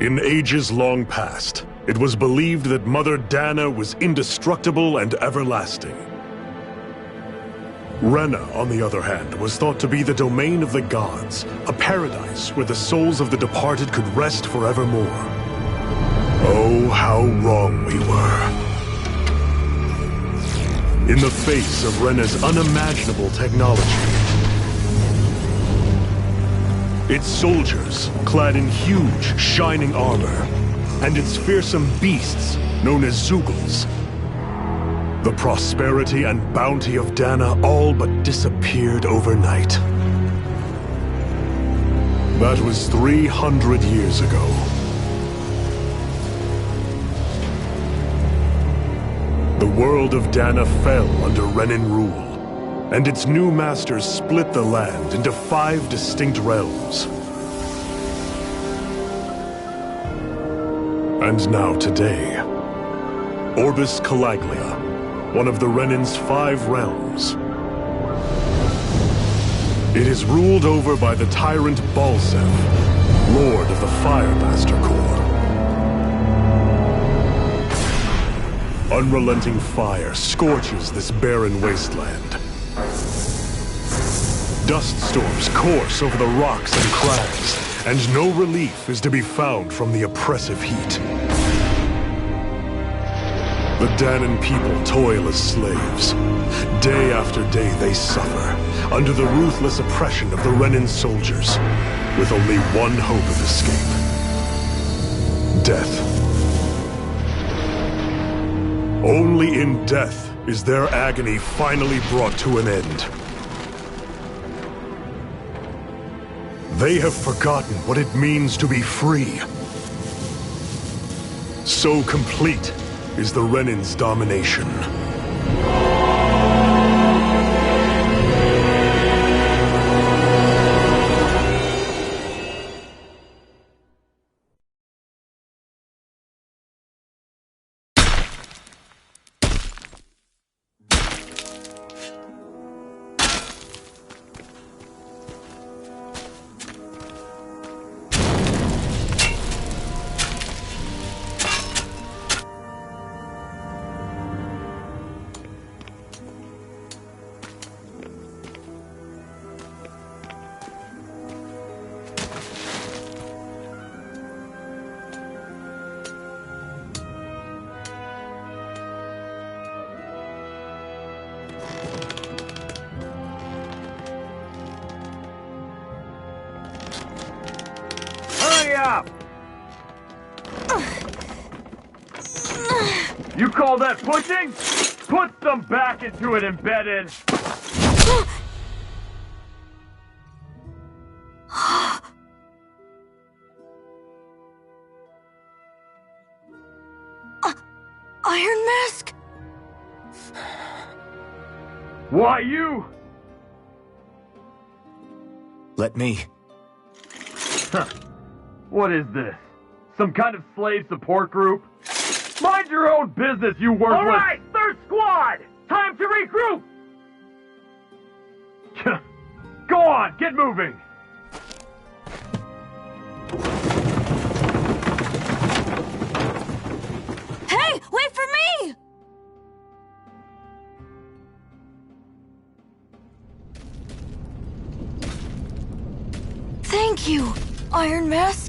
In ages long past, it was believed that Mother Dana was indestructible and everlasting. Rena, on the other hand, was thought to be the domain of the gods, a paradise where the souls of the departed could rest forevermore. Oh, how wrong we were. In the face of Rena's unimaginable technology, its soldiers, clad in huge, shining armor, and its fearsome beasts, known as Zeugles. The prosperity and bounty of Dana all but disappeared overnight. That was 300 years ago. The world of Dana fell under Renan rule, and its new masters split the land into 5 distinct realms. And now today, Orbis Calaglia, one of the Renan's 5 realms. It is ruled over by the tyrant Balzev, Lord of the Firemaster Corps. Unrelenting fire scorches this barren wasteland. Dust storms course over the rocks and crags, and no relief is to be found from the oppressive heat. The Danan people toil as slaves. Day after day they suffer, under the ruthless oppression of the Renan soldiers, with only one hope of escape. Death. Only in death is their agony finally brought to an end. They have forgotten what it means to be free. So complete is the Renan's domination. Up! You call that pushing? Put some back into it, embedded! Iron Mask? Why you? Let me. Huh. What is this? Some kind of slave support group? Mind your own business, you worthless— All right, third squad! Time to regroup! Go on, get moving! Hey, wait for me! Thank you, Iron Mask.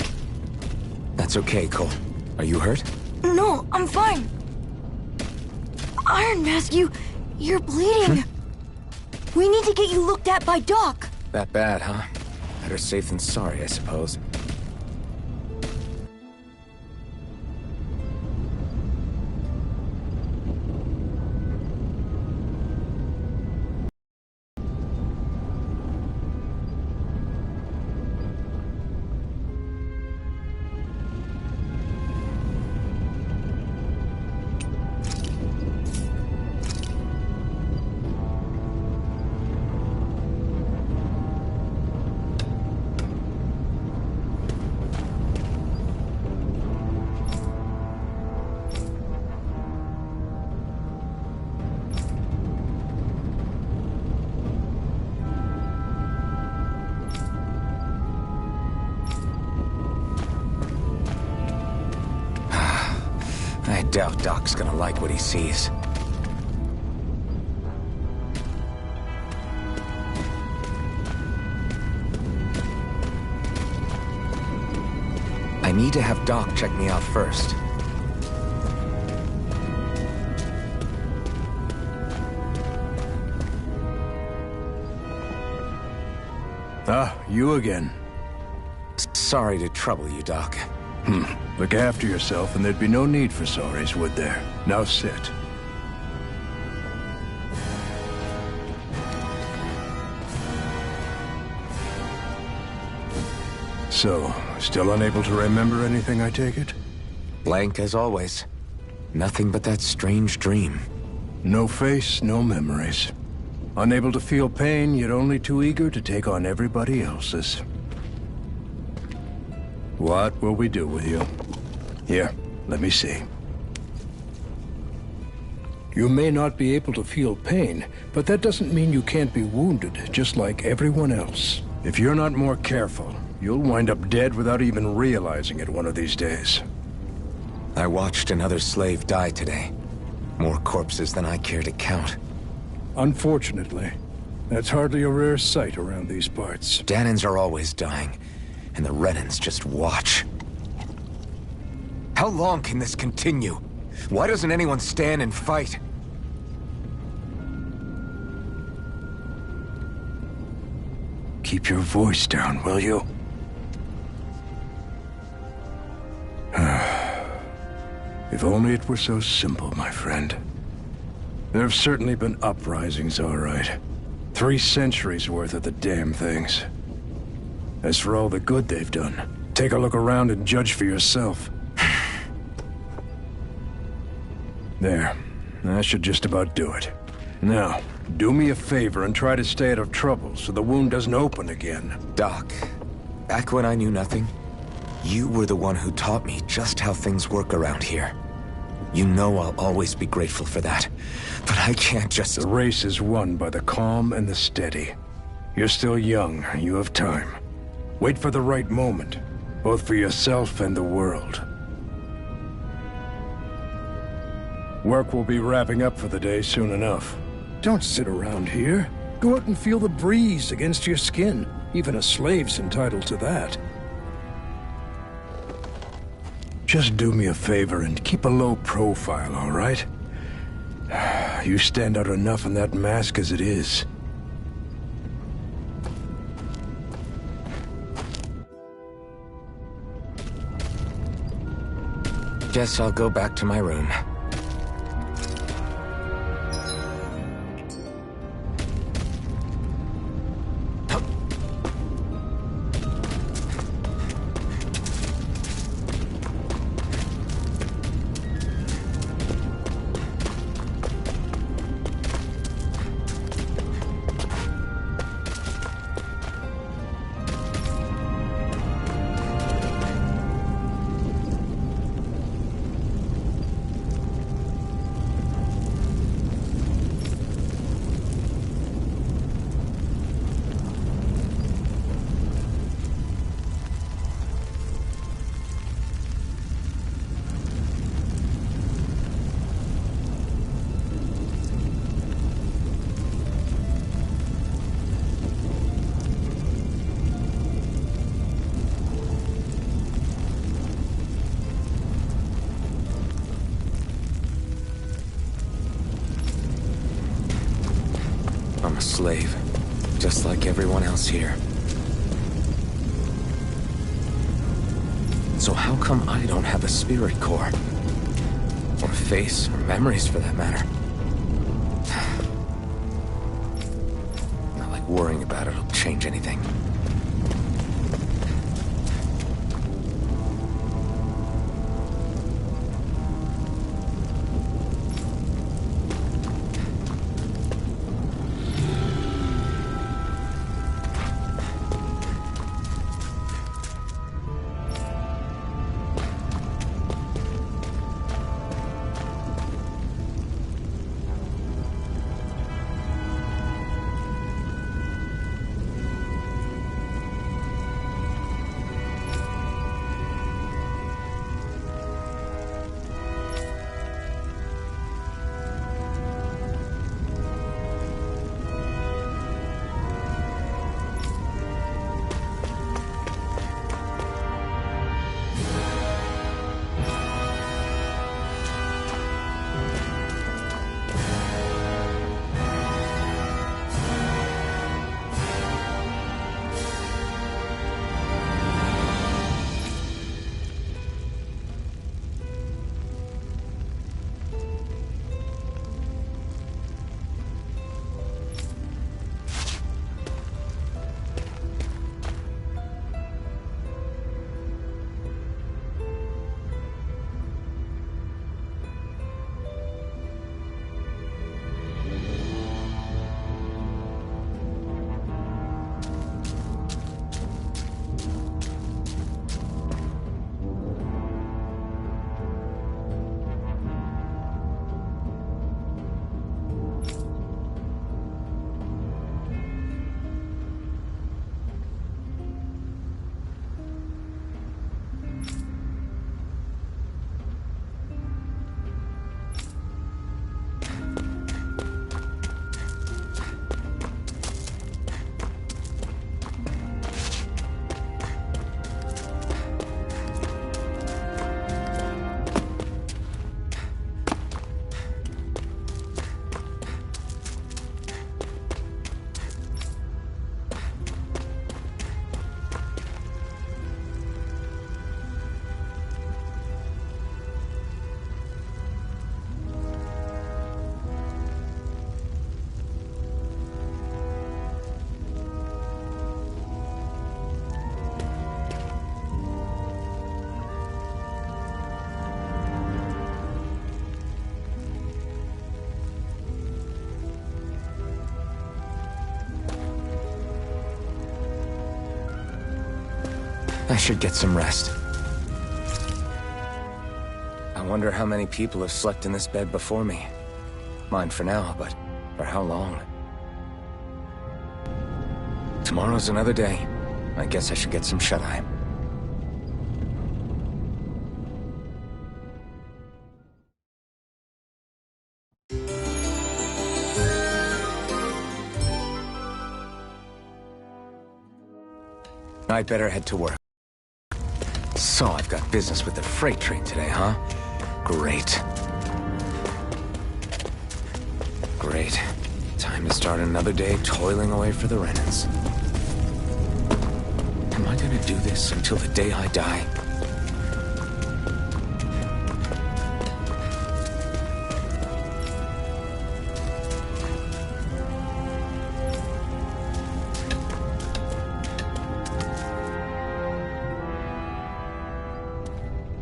That's okay, Cole. Are you hurt? No, I'm fine. Iron Mask, you're bleeding. We need to get you looked at by Doc. That bad, huh? Better safe than sorry, I suppose. Doubt Doc's gonna like what he sees. I need to have Doc check me out first. Ah, you again. Sorry to trouble you, Doc. Look after yourself and there'd be no need for sorries, would there? Now sit. So, still unable to remember anything, I take it? Blank as always. Nothing but that strange dream. No face, no memories. Unable to feel pain, yet only too eager to take on everybody else's. What will we do with you? Here, let me see. You may not be able to feel pain, but that doesn't mean you can't be wounded, just like everyone else. If you're not more careful, you'll wind up dead without even realizing it one of these days. I watched another slave die today. More corpses than I care to count. Unfortunately, that's hardly a rare sight around these parts. Danans are always dying, and the Renans just watch. How long can this continue? Why doesn't anyone stand and fight? Keep your voice down, will you? If only it were so simple, my friend. There have certainly been uprisings, all right. 3 centuries worth of the damn things. As for all the good they've done, take a look around and judge for yourself. There. That should just about do it. Now, do me a favor and try to stay out of trouble so the wound doesn't open again. Doc, back when I knew nothing, you were the one who taught me just how things work around here. You know I'll always be grateful for that, but I can't just... The race is won by the calm and the steady. You're still young, you have time. Wait for the right moment, both for yourself and the world. Work will be wrapping up for the day soon enough. Don't sit around here. Go out and feel the breeze against your skin. Even a slave's entitled to that. Just do me a favor and keep a low profile, all right? You stand out enough in that mask as it is. Guess I'll go back to my room. I'm a slave, just like everyone else here. So how come I don't have a spirit core? Or a face, or memories for that matter? Not like worrying about it'll change anything. I should get some rest. I wonder how many people have slept in this bed before me. Mine for now, but for how long? Tomorrow's another day. I guess I should get some shut-eye. I'd better head to work. So I've got business with the freight train today, huh? Great. Great. Time to start another day toiling away for the Renans. Am I gonna do this until the day I die?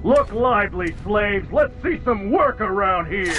Look lively, slaves! Let's see some work around here!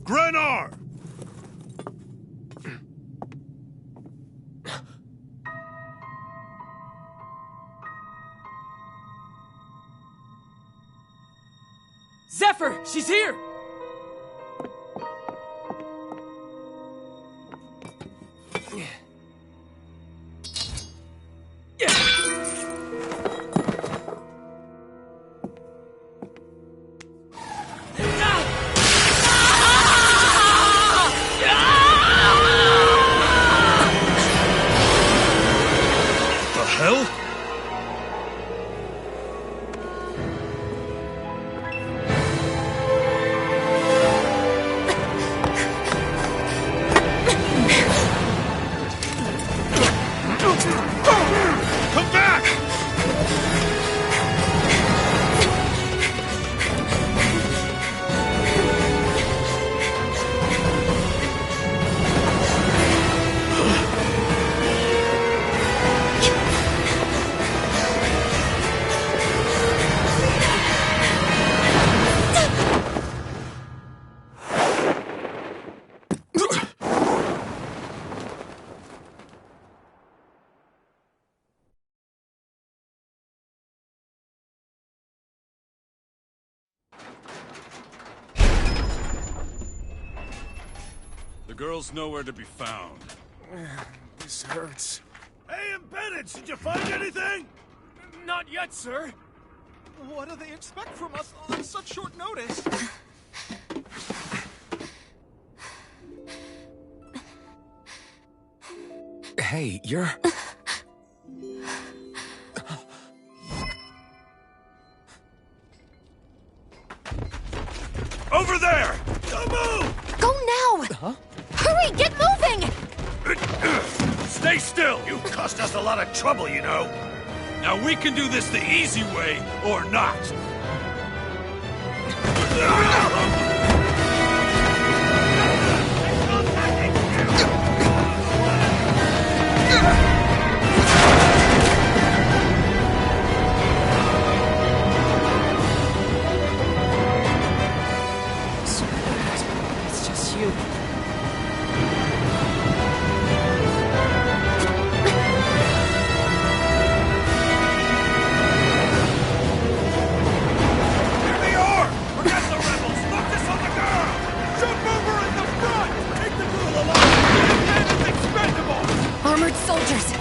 Grenar! Zephyr! She's here! The hell? Come back! The girl's nowhere to be found. This hurts. Hey, Embedded, did you find anything? Not yet, sir. What do they expect from us on such short notice? Hey, you're... Over there! Don't move! Go now! Huh? Hurry, get moving! Stay still! You cost us a lot of trouble, you know. Now we can do this the easy way, or not. It's just you. Here they are! Forget the rebels! Focus on the girl! Jump over in the front! Take the girl along! That is expendable! Armored soldiers!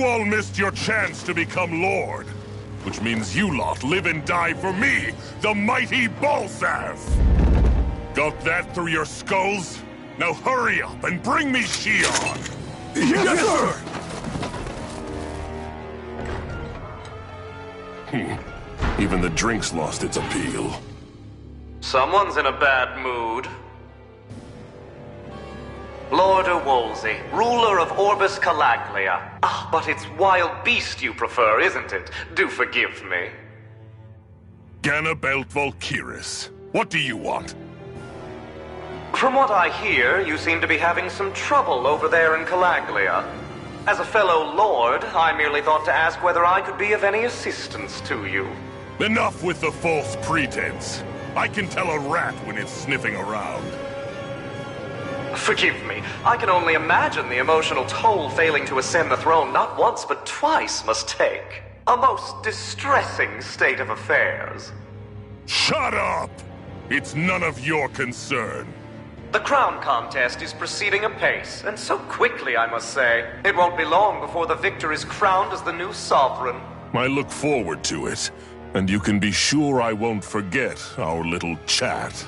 You all missed your chance to become Lord. Which means you lot live and die for me, the mighty Balsath! Got that through your skulls? Now hurry up and bring me Shion! Yes, sir! Even the drink's lost its appeal. Someone's in a bad mood. Lord Wolsey, ruler of Orbis Calaglia. Ah, but it's wild beast you prefer, isn't it? Do forgive me. Ganabelt Valkyris, what do you want? From what I hear, you seem to be having some trouble over there in Calaglia. As a fellow lord, I merely thought to ask whether I could be of any assistance to you. Enough with the false pretense. I can tell a rat when it's sniffing around. Forgive me. I can only imagine the emotional toll failing to ascend the throne not once but twice must take. A most distressing state of affairs. Shut up! It's none of your concern. The crown contest is proceeding apace, and so quickly, I must say. It won't be long before the victor is crowned as the new sovereign. I look forward to it, and you can be sure I won't forget our little chat.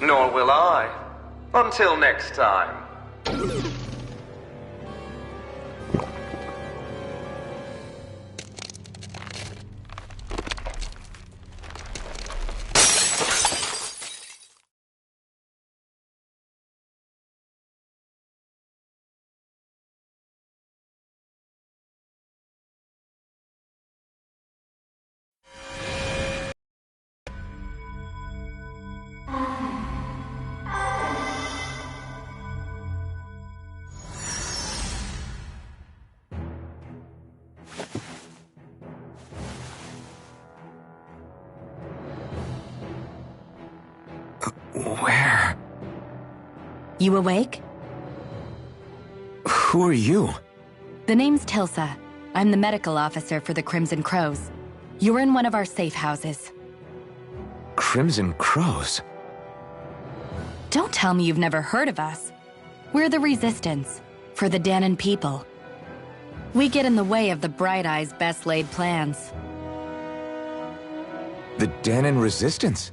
Nor will I. Until next time. Where? You awake? Who are you? The name's Tilsa. I'm the medical officer for the Crimson Crows. You're in one of our safe houses. Crimson Crows? Don't tell me you've never heard of us. We're the Resistance, for the Danon people. We get in the way of the Bright Eye's best-laid plans. The Danon Resistance?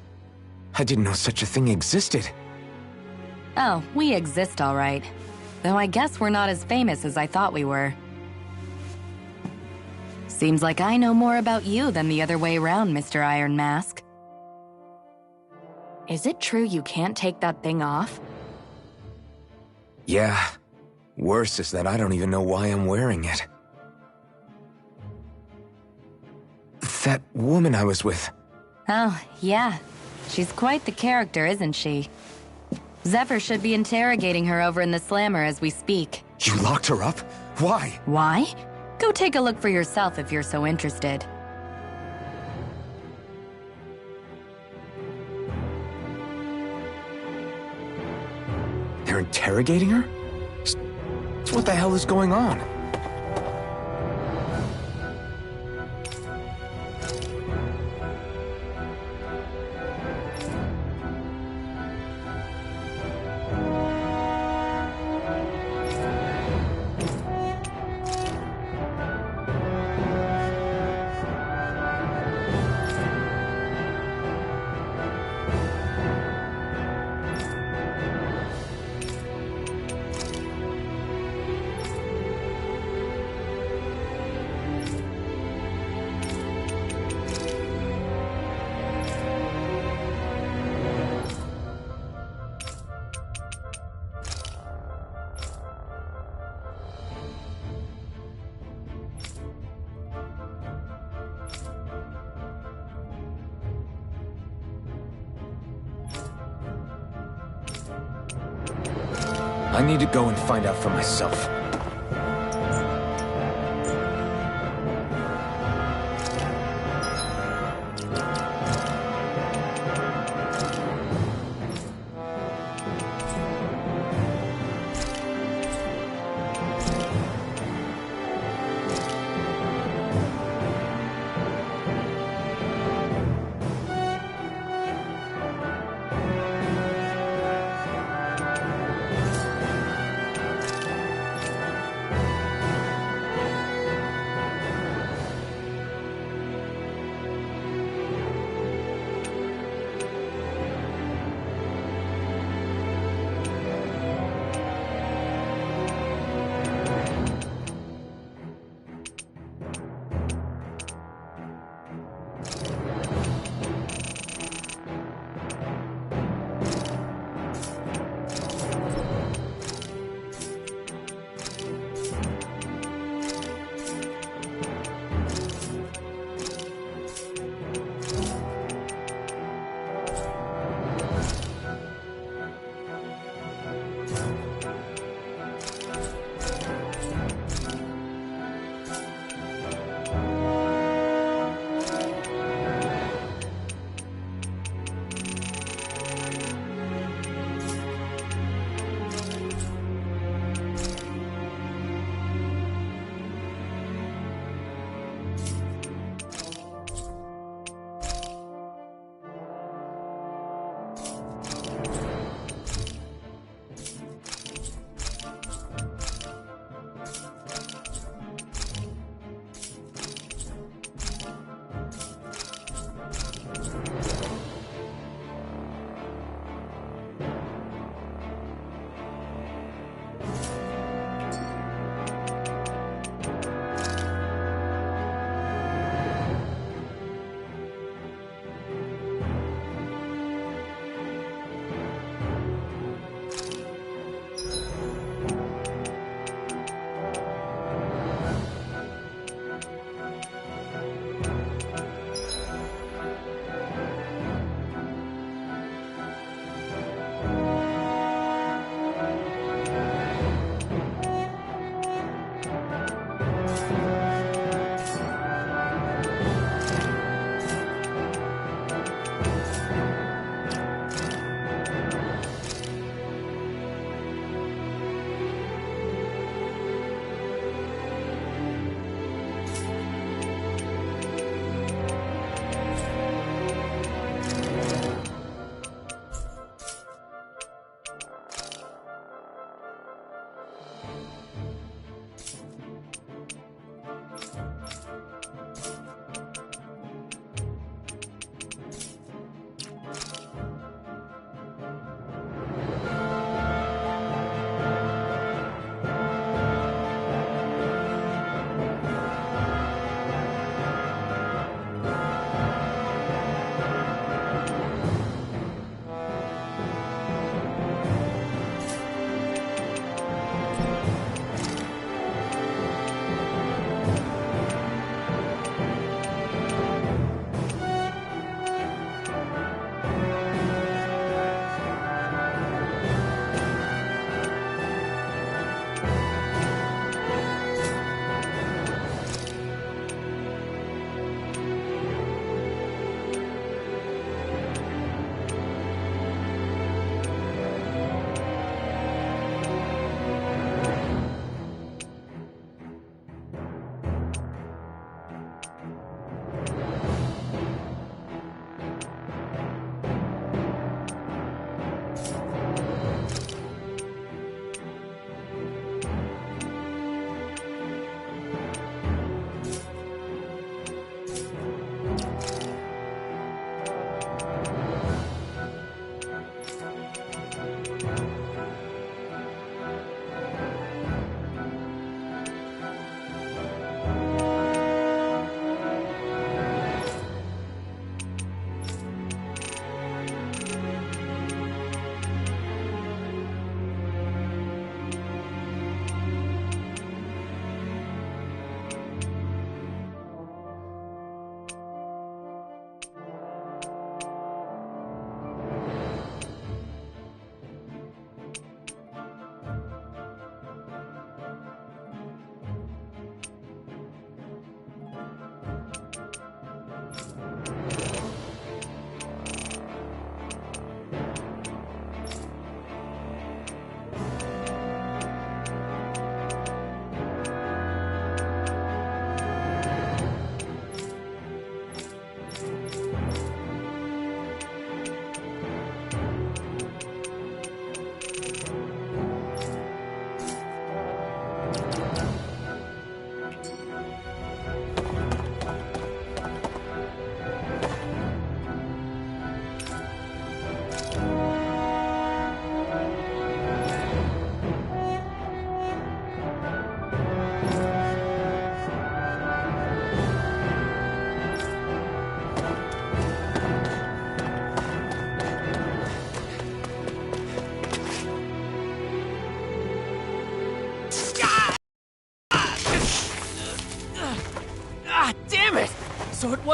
I didn't know such a thing existed. Oh, we exist all right. Though I guess we're not as famous as I thought we were. Seems like I know more about you than the other way around, Mr. Iron Mask. Is it true you can't take that thing off? Yeah. Worse is that I don't even know why I'm wearing it. That woman I was with. Oh, yeah. She's quite the character, isn't she? Zephyr should be interrogating her over in the Slammer as we speak. You locked her up? Why? Why? Go take a look for yourself if you're so interested. They're interrogating her? So what the hell is going on? I need to go and find out for myself.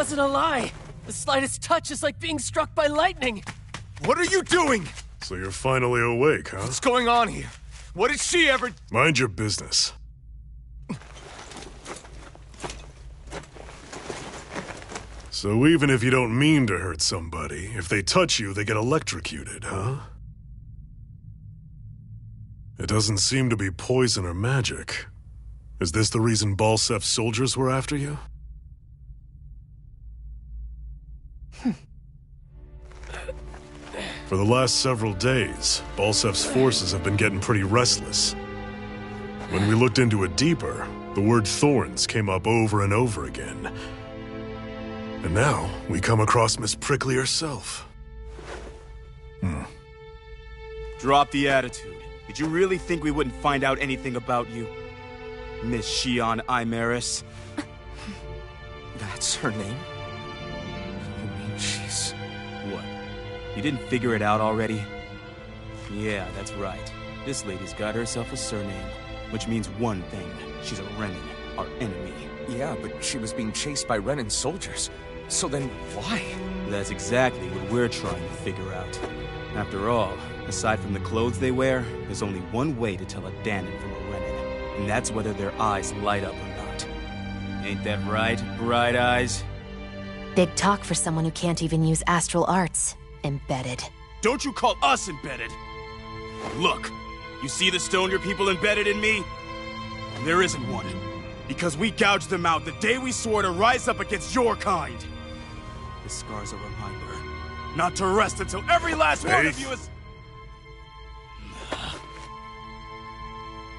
wasn't a lie. The slightest touch is like being struck by lightning. What are you doing? So you're finally awake, huh? What's going on here? What did she ever... Mind your business. So even if you don't mean to hurt somebody, if they touch you, they get electrocuted, huh? It doesn't seem to be poison or magic. Is this the reason Balsef's soldiers were after you? For the last several days, Balsef's forces have been getting pretty restless. When we looked into it deeper, the word thorns came up over and over again. And now, we come across Miss Prickly herself. Drop the attitude. Did you really think we wouldn't find out anything about you? Miss Shion Imaris? That's her name? You mean she's... What? You didn't figure it out already? Yeah, that's right. This lady's got herself a surname, which means one thing. She's a Renin, our enemy. Yeah, but she was being chased by Renin soldiers. So then, why? That's exactly what we're trying to figure out. After all, aside from the clothes they wear, there's only one way to tell a Danon from a Renin, and that's whether their eyes light up or not. Ain't that right, Bright Eyes? Big talk for someone who can't even use astral arts. Embedded. Don't you call us embedded! Look, you see the stone your people embedded in me? There isn't one. Because we gouged them out the day we swore to rise up against your kind. This scar's a reminder, not to rest until every last one of you is...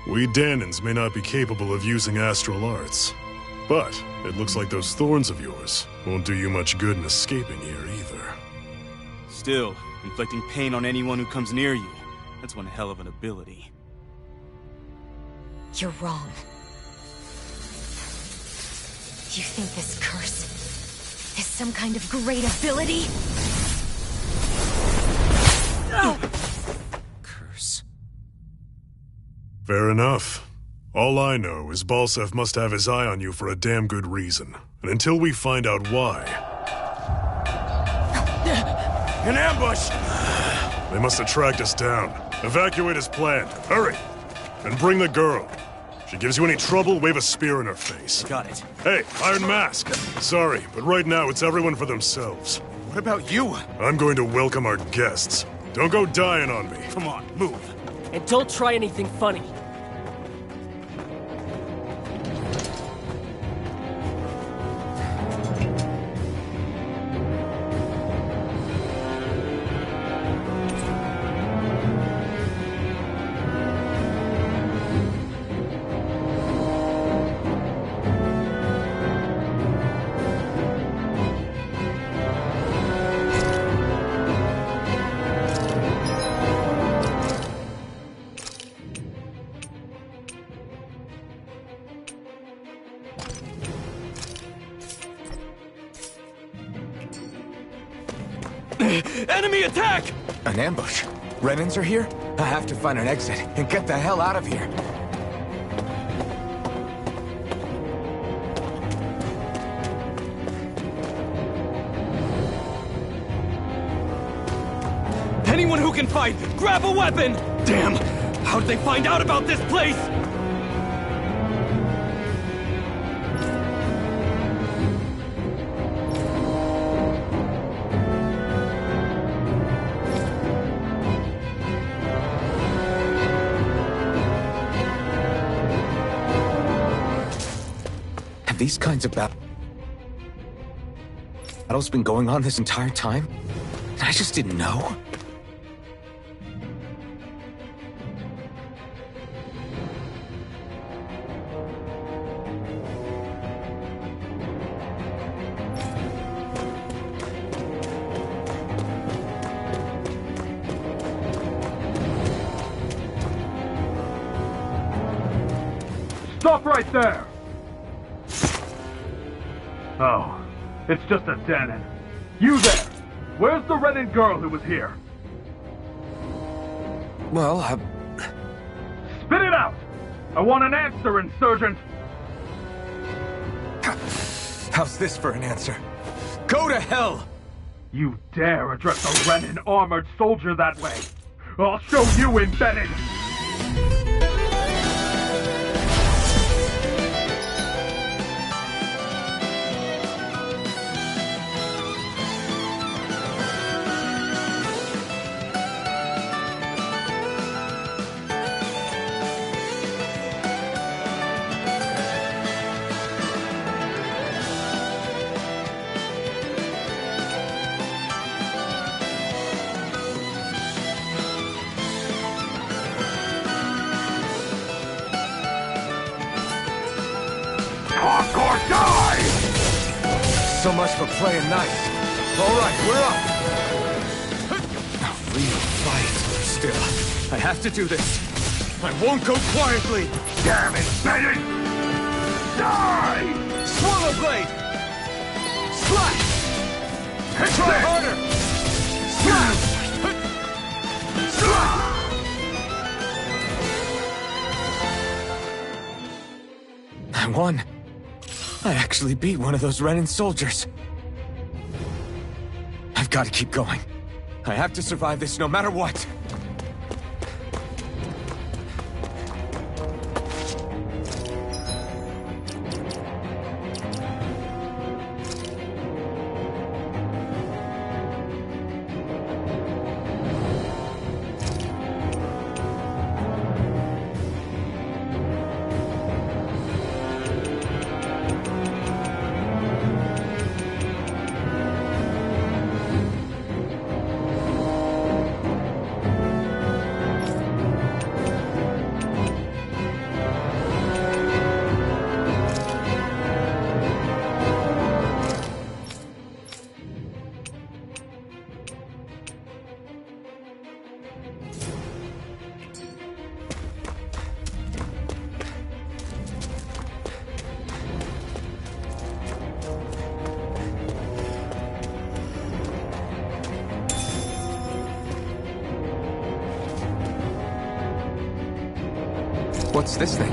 We Danons may not be capable of using astral arts, but it looks like those thorns of yours won't do you much good in escaping here either. Still, inflicting pain on anyone who comes near you, that's one hell of an ability. You're wrong. You think this curse is some kind of great ability? Curse. Fair enough. All I know is Balsef must have his eye on you for a damn good reason. And until we find out why... An ambush! They must have tracked us down. Evacuate as planned. Hurry! And bring the girl. She gives you any trouble, wave a spear in her face. Got it. Hey, Iron Mask. Sorry, but right now it's everyone for themselves. What about you? I'm going to welcome our guests. Don't go dying on me. Come on, move. And don't try anything funny. Enemy attack! An ambush? Renins are here? I have to find an exit and get the hell out of here. Anyone who can fight, grab a weapon! Damn! How did they find out about this place? Have these kinds of battles been going on this entire time? And I just didn't know? Stop right there! Oh, it's just a Danon. You there! Where's the Renin girl who was here? Well, Spit it out! I want an answer, Insurgent! how's this for an answer? Go to hell! You dare address a Renan armored soldier that way? I'll show you, Embedded! Or die! So much for playing nice. All right, we're up. A real fight. Still, I have to do this. I won't go quietly. Damn it, Bennett! Die! Swallow blade! Slash! Try harder! Slash! Slash! I won. I actually beat one of those Renan soldiers. I've got to keep going. I have to survive this no matter what. What's this thing?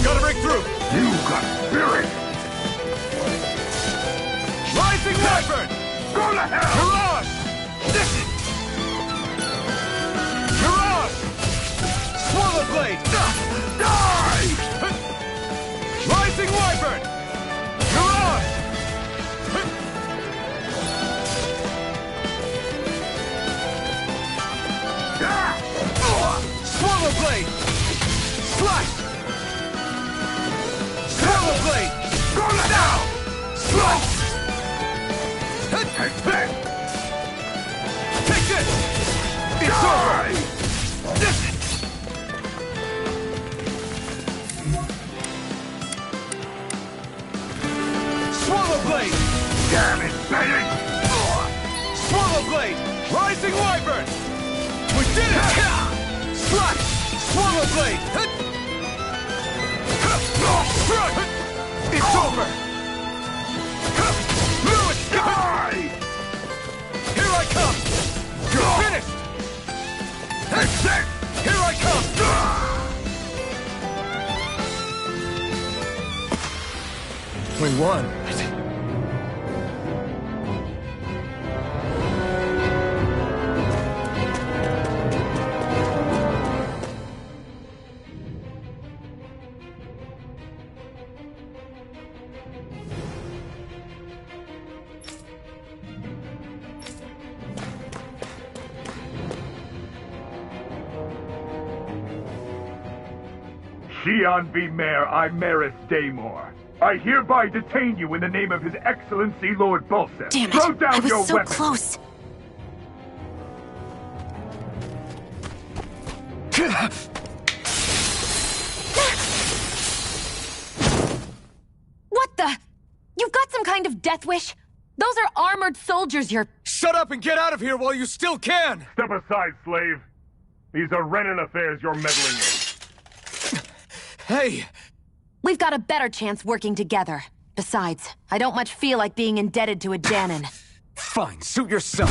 Gotta break through! You got spirit! Rising Wyvern! Go to hell! Mirage! Mirage! Swallow blade! Die! Rising Wyvern! Mirage! Swallow blade! Slice! Swallow blade! Go to hell! Slice! Take this! Take this! It's Die! over! Swallow blade! Damn it, Bennett! Swallow blade! Rising Wyvern! We did it! Slash! Swallow blade! It's over! Lewis! Die! Here I come! You're finished! Take this! Here I come! We won. Xian V. Mayor Imaris Daymore. I hereby detain you in the name of His Excellency Lord Bulseth. Damn it! Throw down I was your so weapon. close. What the? You've got some kind of death wish? Those are armored soldiers you're... Shut up and get out of here while you still can! Step aside, slave. These are Renan affairs you're meddling in. Hey! We've got a better chance working together. Besides, I don't much feel like being indebted to a Danon. Fine, suit yourself.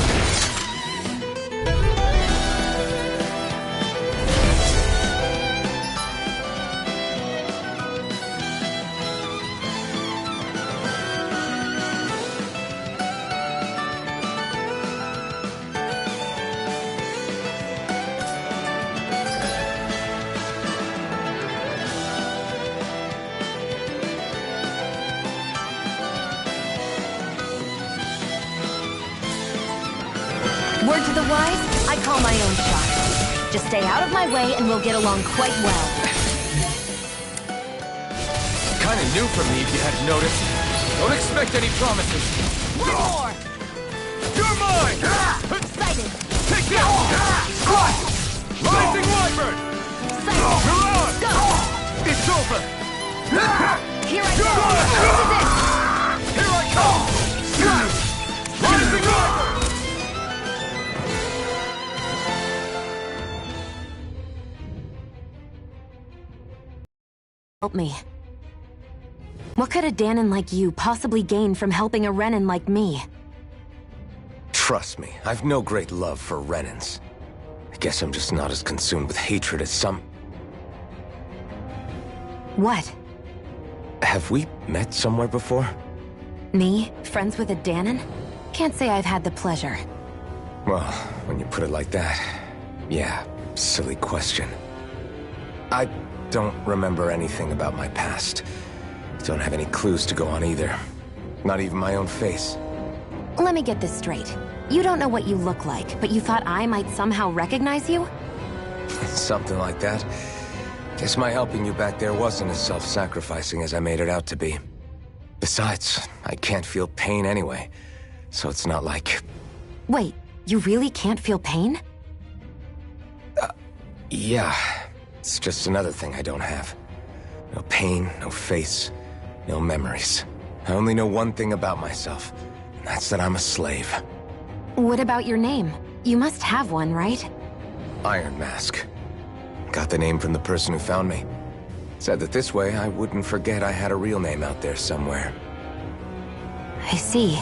Word to the wise, I call my own shot. Just stay out of my way and we'll get along quite well. Kinda new for me if you hadn't noticed. Don't expect any promises. One more! You're mine! Excited! Take this! Squat! Rising Wyvern! Excited! You're on! Go! It's over! Here I go! This is it! Here I come! Rising Wyvern! Help me. What could a Danon like you possibly gain from helping a Renan like me? Trust me, I've no great love for Renans. I guess I'm just not as consumed with hatred as some... What? Have we met somewhere before? Me? Friends with a Danon? Can't say I've had the pleasure. Well, when you put it like that, yeah, silly question. I don't remember anything about my past. Don't have any clues to go on either. Not even my own face. Let me get this straight. You don't know what you look like, but you thought I might somehow recognize you? Something like that. Guess my helping you back there wasn't as self-sacrificing as I made it out to be. Besides, I can't feel pain anyway, so it's not like... Wait, you really can't feel pain? Yeah. It's just another thing I don't have. No pain, no face, no memories. I only know one thing about myself, and that's that I'm a slave. What about your name? You must have one, right? Iron Mask. Got the name from the person who found me. Said that this way I wouldn't forget I had a real name out there somewhere. I see.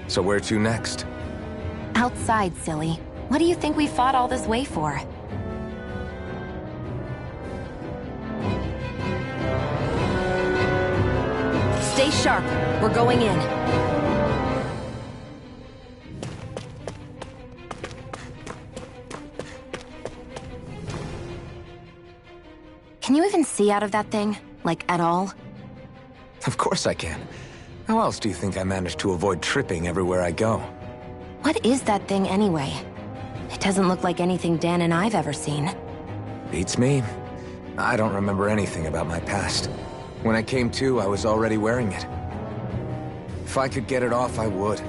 So where to next? Outside, silly. What do you think we fought all this way for? Stay sharp. We're going in. Can you even see out of that thing? Like, at all? Of course I can. How else do you think I managed to avoid tripping everywhere I go? What is that thing anyway? It doesn't look like anything Dan and I've ever seen. Beats me. I don't remember anything about my past. When I came to, I was already wearing it. If I could get it off, I would.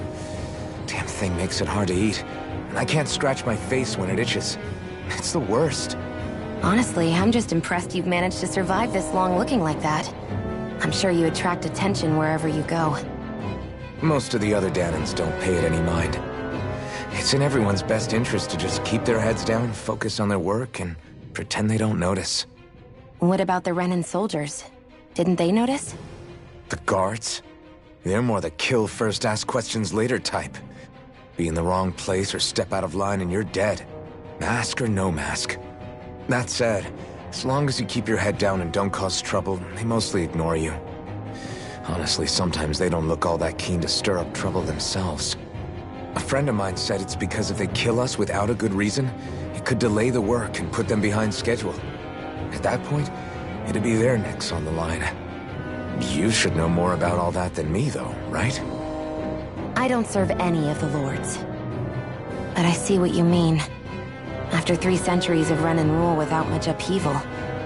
Damn thing makes it hard to eat. And I can't scratch my face when it itches. It's the worst. Honestly, I'm just impressed you've managed to survive this long looking like that. I'm sure you attract attention wherever you go. Most of the other Danons don't pay it any mind. It's in everyone's best interest to just keep their heads down, focus on their work, and pretend they don't notice. What about the Renan soldiers? Didn't they notice? The guards? They're more the kill first, ask questions later type. Be in the wrong place or step out of line and you're dead. Mask or no mask. That said, as long as you keep your head down and don't cause trouble, they mostly ignore you. Honestly, sometimes they don't look all that keen to stir up trouble themselves. A friend of mine said it's because if they kill us without a good reason, it could delay the work and put them behind schedule. At that point, it'd be their necks on the line. You should know more about all that than me, though, right? I don't serve any of the lords. But I see what you mean. After 3 centuries of Renan rule without much upheaval,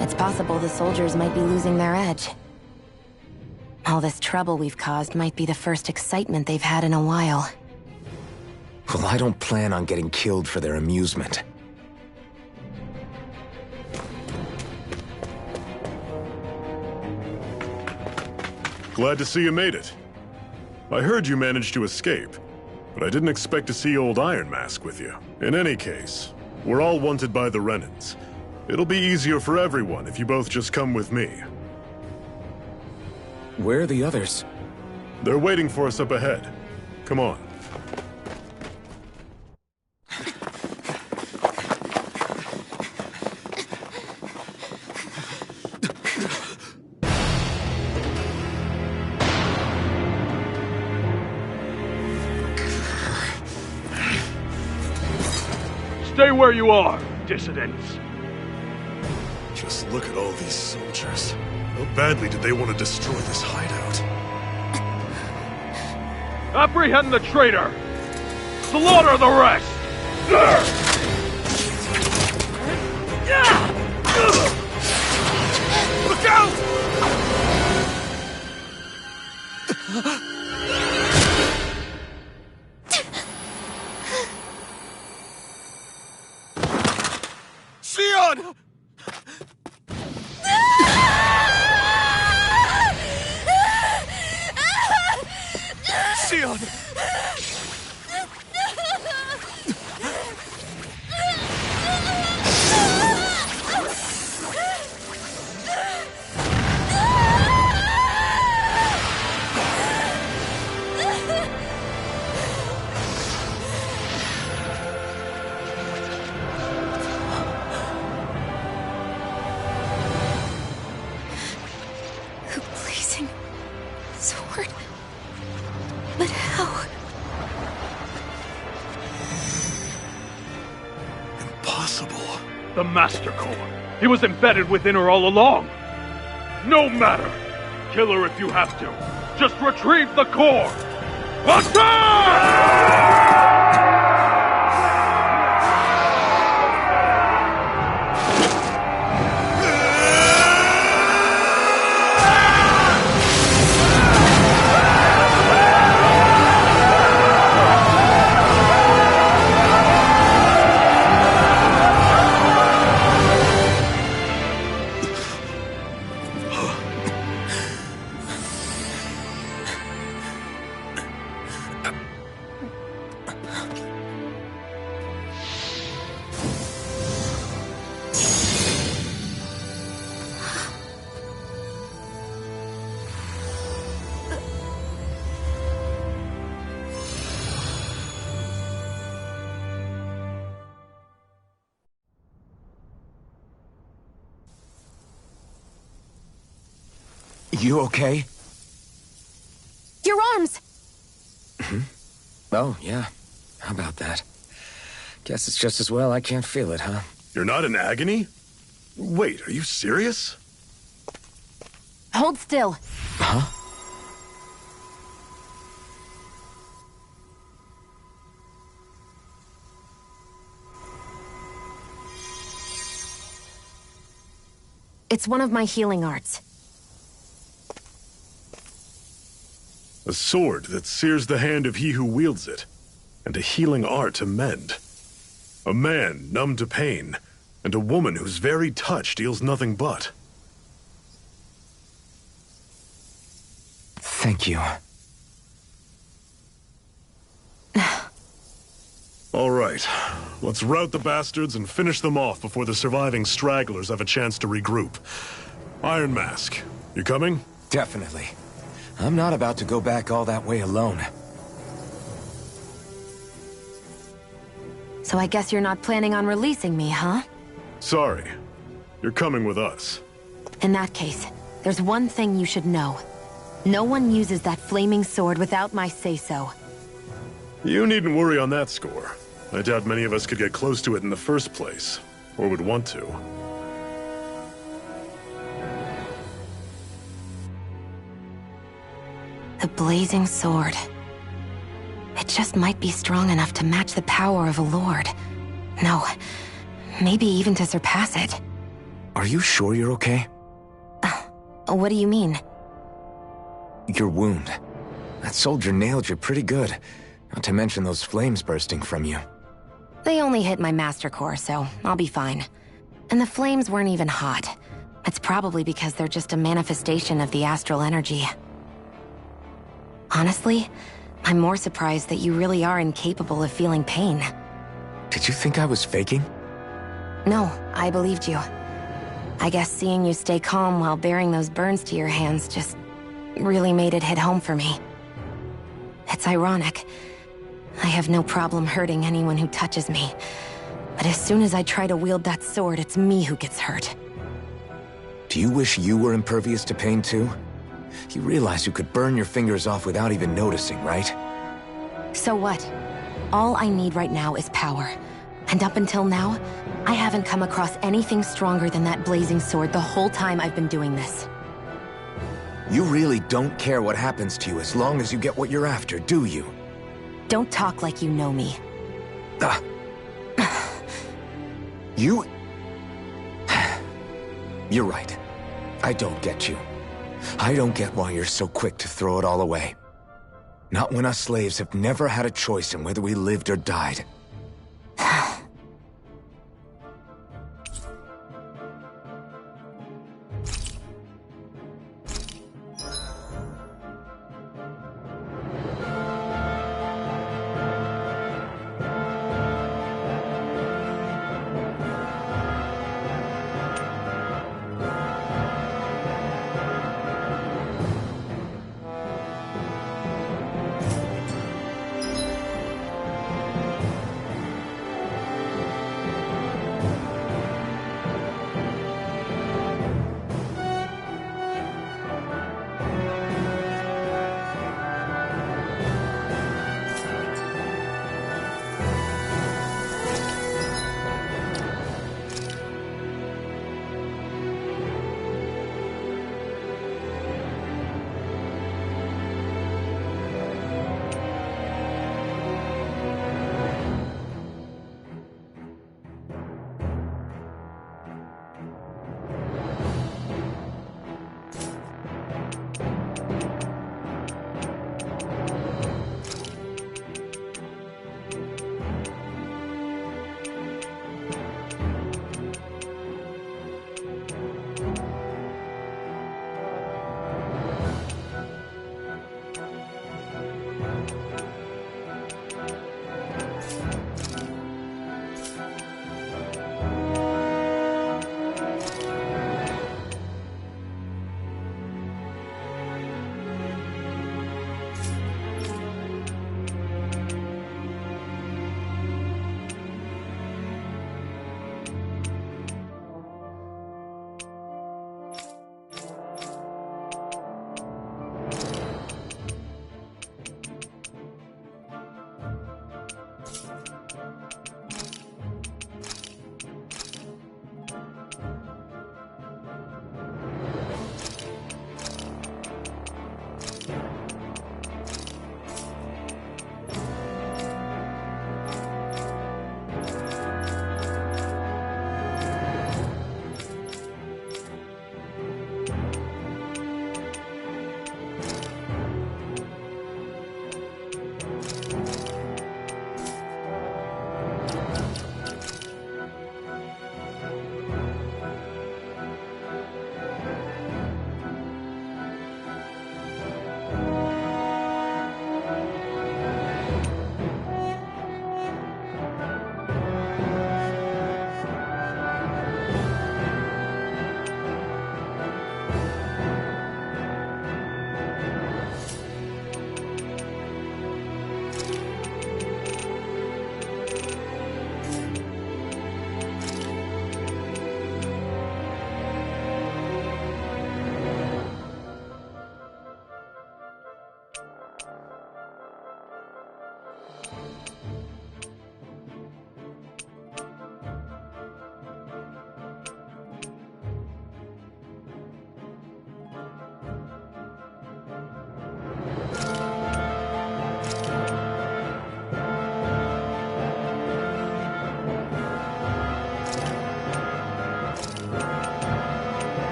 it's possible the soldiers might be losing their edge. All this trouble we've caused might be the first excitement they've had in a while. Well, I don't plan on getting killed for their amusement. Glad to see you made it. I heard you managed to escape, but I didn't expect to see old Iron Mask with you. In any case, we're all wanted by the Renans. It'll be easier for everyone if you both just come with me. Where are the others? They're waiting for us up ahead. Come on. where you are, dissidents. Just look at all these soldiers. How badly did they want to destroy this hideout? Apprehend the traitor! Slaughter the rest! Look out! Sion! Sion! A blazing sword. But how? Impossible. The Master Core. He was embedded within her all along. No matter. Kill her if you have to. Just retrieve the core. Attack! You okay? Your arms! Oh, yeah. How about that? Guess it's just as well I can't feel it, huh? You're not in agony? Wait, are you serious? Hold still. Huh? It's one of my healing arts. A sword that sears the hand of he who wields it, and a healing art to mend. A man numb to pain, and a woman whose very touch deals nothing but. Thank you. All right, let's rout the bastards and finish them off before the surviving stragglers have a chance to regroup. Iron Mask, you coming? Definitely. I'm not about to go back all that way alone. So I guess you're not planning on releasing me, huh? Sorry. You're coming with us. In that case, there's one thing you should know. No one uses that flaming sword without my say-so. You needn't worry on that score. I doubt many of us could get close to it in the first place, or would want to. The blazing sword. It just might be strong enough to match the power of a lord. No, maybe even to surpass it. Are you sure you're okay? What do you mean? Your wound. That soldier nailed you pretty good. Not to mention those flames bursting from you. They only hit my master core, so I'll be fine. And the flames weren't even hot. It's probably because they're just a manifestation of the astral energy. Honestly, I'm more surprised that you really are incapable of feeling pain. Did you think I was faking? No, I believed you. I guess seeing you stay calm while bearing those burns to your hands just really made it hit home for me. It's ironic. I have no problem hurting anyone who touches me. But as soon as I try to wield that sword, it's me who gets hurt. Do you wish you were impervious to pain too? You realize you could burn your fingers off without even noticing, right? So what? All I need right now is power. And up until now, I haven't come across anything stronger than that blazing sword the whole time I've been doing this. You really don't care what happens to you as long as you get what you're after, do you? Don't talk like you know me. You... You're right. I don't get you. I don't get why you're so quick to throw it all away. Not when us slaves have never had a choice in whether we lived or died.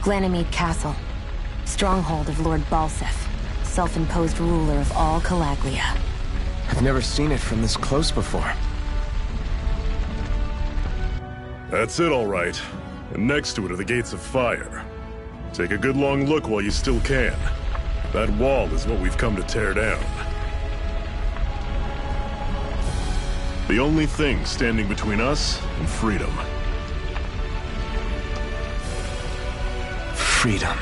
Ganymede Castle. Stronghold of Lord Balsef, self-imposed ruler of all Calaglia. I've never seen it from this close before. That's it, all right. And next to it are the Gates of Fire. Take a good long look while you still can. That wall is what we've come to tear down. The only thing standing between us and freedom. Freedom.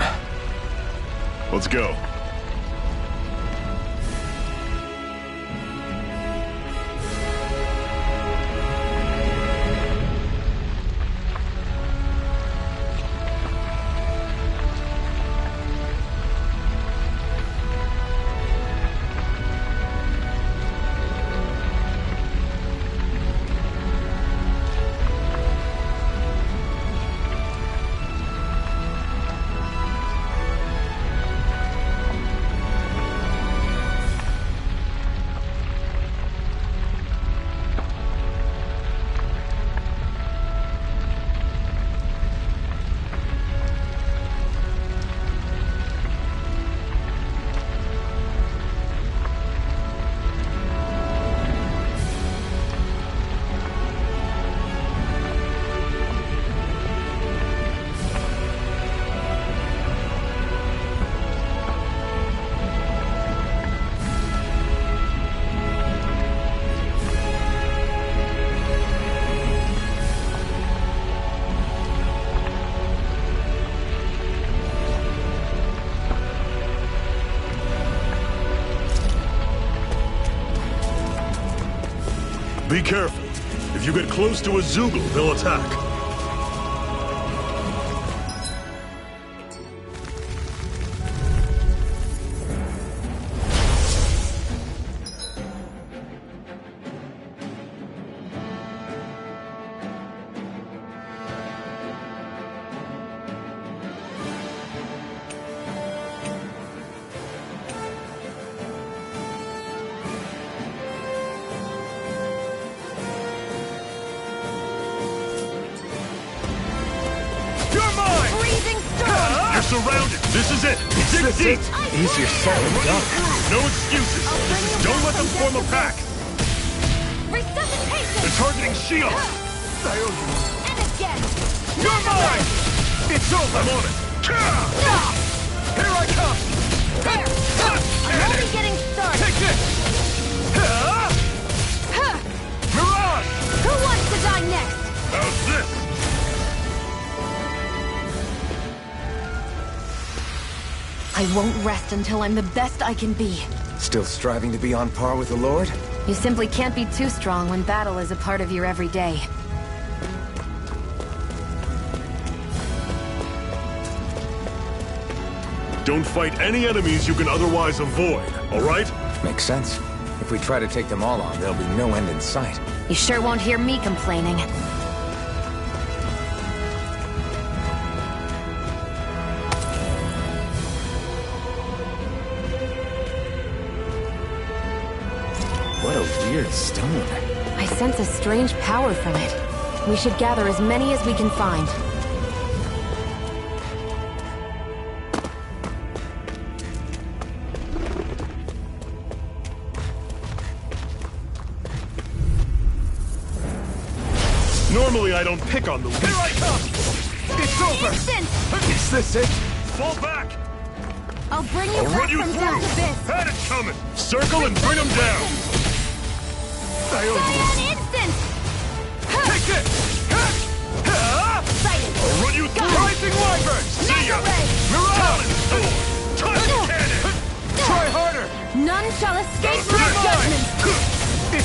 Let's go. Be careful. If you get close to a Zoogle, they'll attack. Surrounded. This is it. Dig deep. Easier said than done. No excuses. Don't let them form a pack. They're targeting Shield. And again. You're mine. It's over. I'm on it. Here I come. There. I'm only getting started. Take this. Mirage. Who wants to die next? How's this? I won't rest until I'm the best I can be. Still striving to be on par with the Lord? You simply can't be too strong when battle is a part of your everyday. Don't fight any enemies you can otherwise avoid, all right? Makes sense. If we try to take them all on, there'll be no end in sight. You sure won't hear me complaining. What a weird stone. I sense a strange power from it. We should gather as many as we can find. Normally I don't pick on the weak. Here I come! It's over! Is this it? Fall back! I'll bring you I'll back run you from through! death abyss! Had it coming! Circle and bring them down! Stay on instant! Take this! Sighted! I'll run you through! Rising Wyvern! See ya! Ray! Talon Sword! Touch cannon! Try harder! None shall escape my judgment!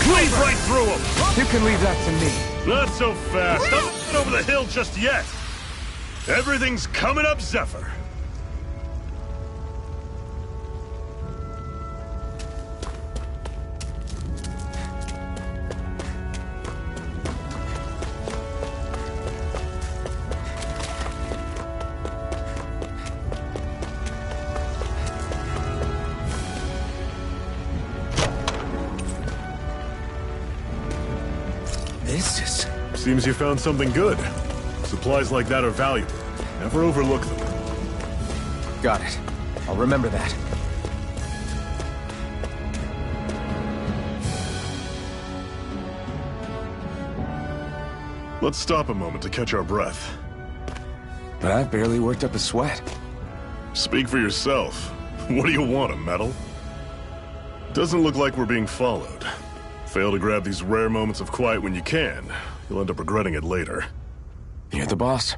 Cleave right through them! You can leave that to me. Not so fast. I'm not over the hill just yet. Everything's coming up, Zephyr. This is... Seems you found something good. Supplies like that are valuable. Never overlook them. Got it. I'll remember that. Let's stop a moment to catch our breath. But I've barely worked up a sweat. Speak for yourself. What do you want, a medal? Doesn't look like we're being followed. Fail to grab these rare moments of quiet when you can. You'll end up regretting it later. You're the boss.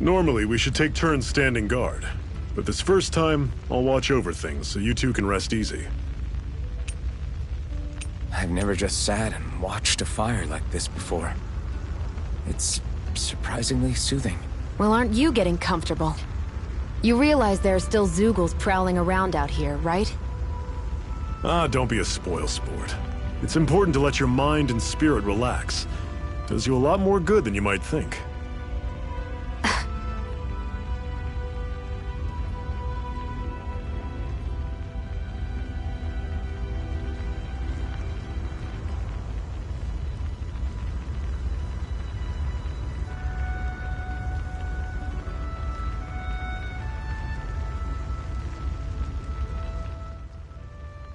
Normally, we should take turns standing guard. But this first time, I'll watch over things so you two can rest easy. I've never just sat and watched a fire like this before. It's surprisingly soothing. Well, aren't you getting comfortable? You realize there are still Zeugles prowling around out here, right? Ah, don't be a spoilsport. It's important to let your mind and spirit relax. Does you a lot more good than you might think.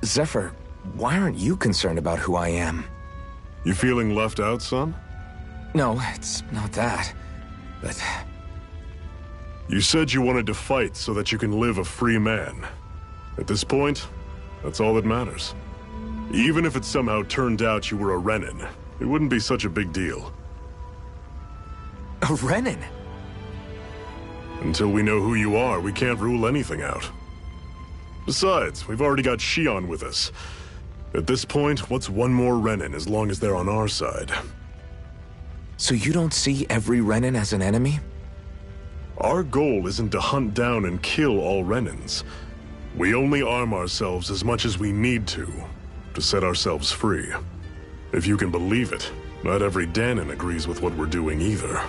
Zephyr, why aren't you concerned about who I am? You feeling left out, son? No, it's not that. But... You said you wanted to fight so that you can live a free man. At this point, that's all that matters. Even if it somehow turned out you were a Renin, it wouldn't be such a big deal. A Renin? Until we know who you are, we can't rule anything out. Besides, we've already got Shion with us. At this point, what's one more Renin as long as they're on our side? So you don't see every Renin as an enemy? Our goal isn't to hunt down and kill all Renins. We only arm ourselves as much as we need to set ourselves free. If you can believe it, not every Danon agrees with what we're doing either.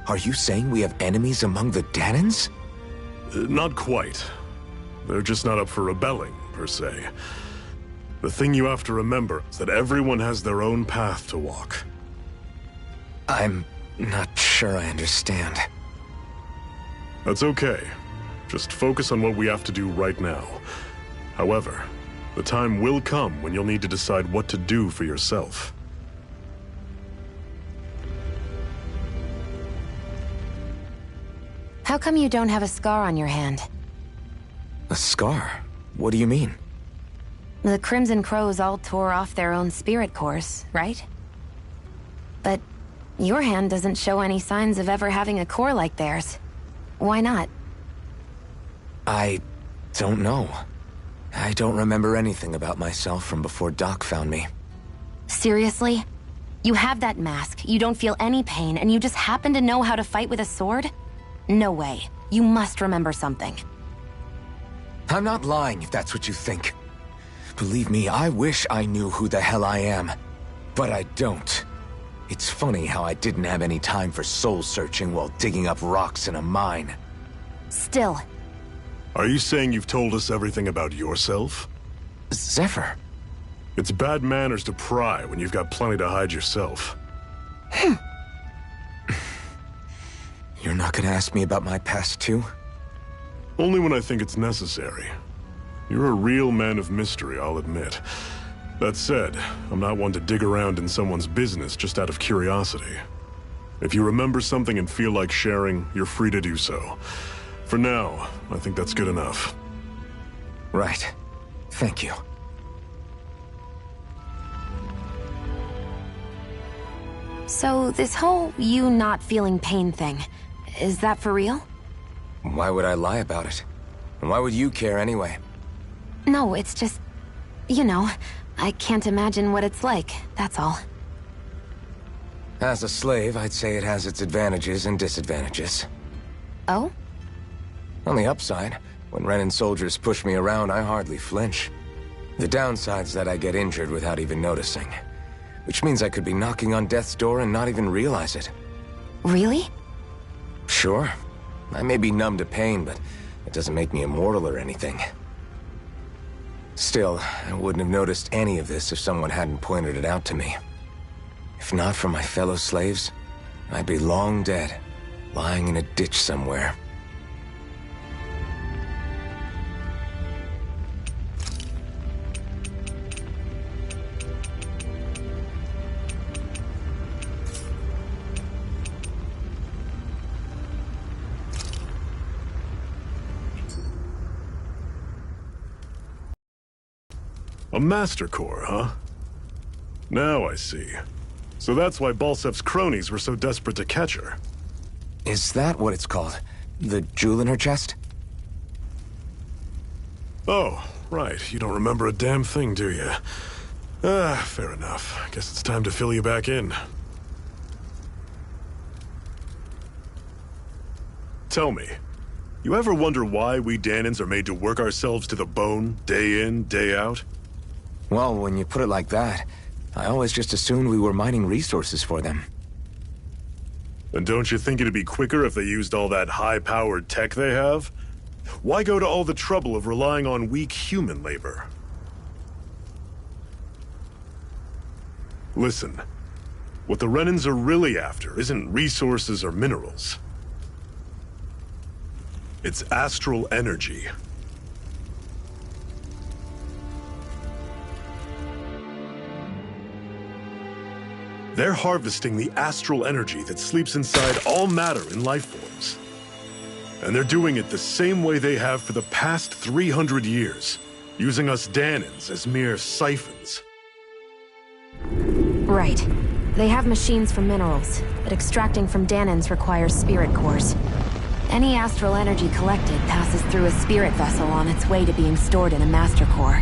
Are you saying we have enemies among the Danons? Not quite. They're just not up for rebelling, per se. The thing you have to remember is that everyone has their own path to walk. I'm not sure I understand. That's okay. Just focus on what we have to do right now. However, the time will come when you'll need to decide what to do for yourself. How come you don't have a scar on your hand? A scar? What do you mean? The Crimson Crows all tore off their own spirit cores, right? But your hand doesn't show any signs of ever having a core like theirs. Why not? I don't know. I don't remember anything about myself from before Doc found me. Seriously? You have that mask, you don't feel any pain, and you just happen to know how to fight with a sword? No way. You must remember something. I'm not lying if that's what you think. Believe me, I wish I knew who the hell I am. But I don't. It's funny how I didn't have any time for soul-searching while digging up rocks in a mine. Still. Are you saying you've told us everything about yourself? Zephyr. It's bad manners to pry when you've got plenty to hide yourself. You're not gonna ask me about my past, too? Only when I think it's necessary. You're a real man of mystery, I'll admit. That said, I'm not one to dig around in someone's business just out of curiosity. If you remember something and feel like sharing, you're free to do so. For now, I think that's good enough. Right. Thank you. So, this whole you not feeling pain thing, is that for real? Why would I lie about it? And why would you care anyway? No, it's just... You know, I can't imagine what it's like, that's all. As a slave, I'd say it has its advantages and disadvantages. Oh? On the upside, when Renin soldiers push me around, I hardly flinch. The downside's that I get injured without even noticing. Which means I could be knocking on death's door and not even realize it. Really? Sure. I may be numb to pain, but it doesn't make me immortal or anything. Still, I wouldn't have noticed any of this if someone hadn't pointed it out to me. If not for my fellow slaves, I'd be long dead, lying in a ditch somewhere. A Master Core, huh? Now I see. So that's why Balsef's cronies were so desperate to catch her. Is that what it's called? The jewel in her chest? Oh, right. You don't remember a damn thing, do you? Fair enough. Guess it's time to fill you back in. Tell me, you ever wonder why we Danans are made to work ourselves to the bone, day in, day out? Well, when you put it like that, I always just assumed we were mining resources for them. And don't you think it'd be quicker if they used all that high-powered tech they have? Why go to all the trouble of relying on weak human labor? Listen, what the Renans are really after isn't resources or minerals. It's astral energy. They're harvesting the astral energy that sleeps inside all matter in life forms. And they're doing it the same way they have for the past 300 years, using us Danans as mere siphons. Right. They have machines for minerals, but extracting from Danans requires spirit cores. Any astral energy collected passes through a spirit vessel on its way to being stored in a master core.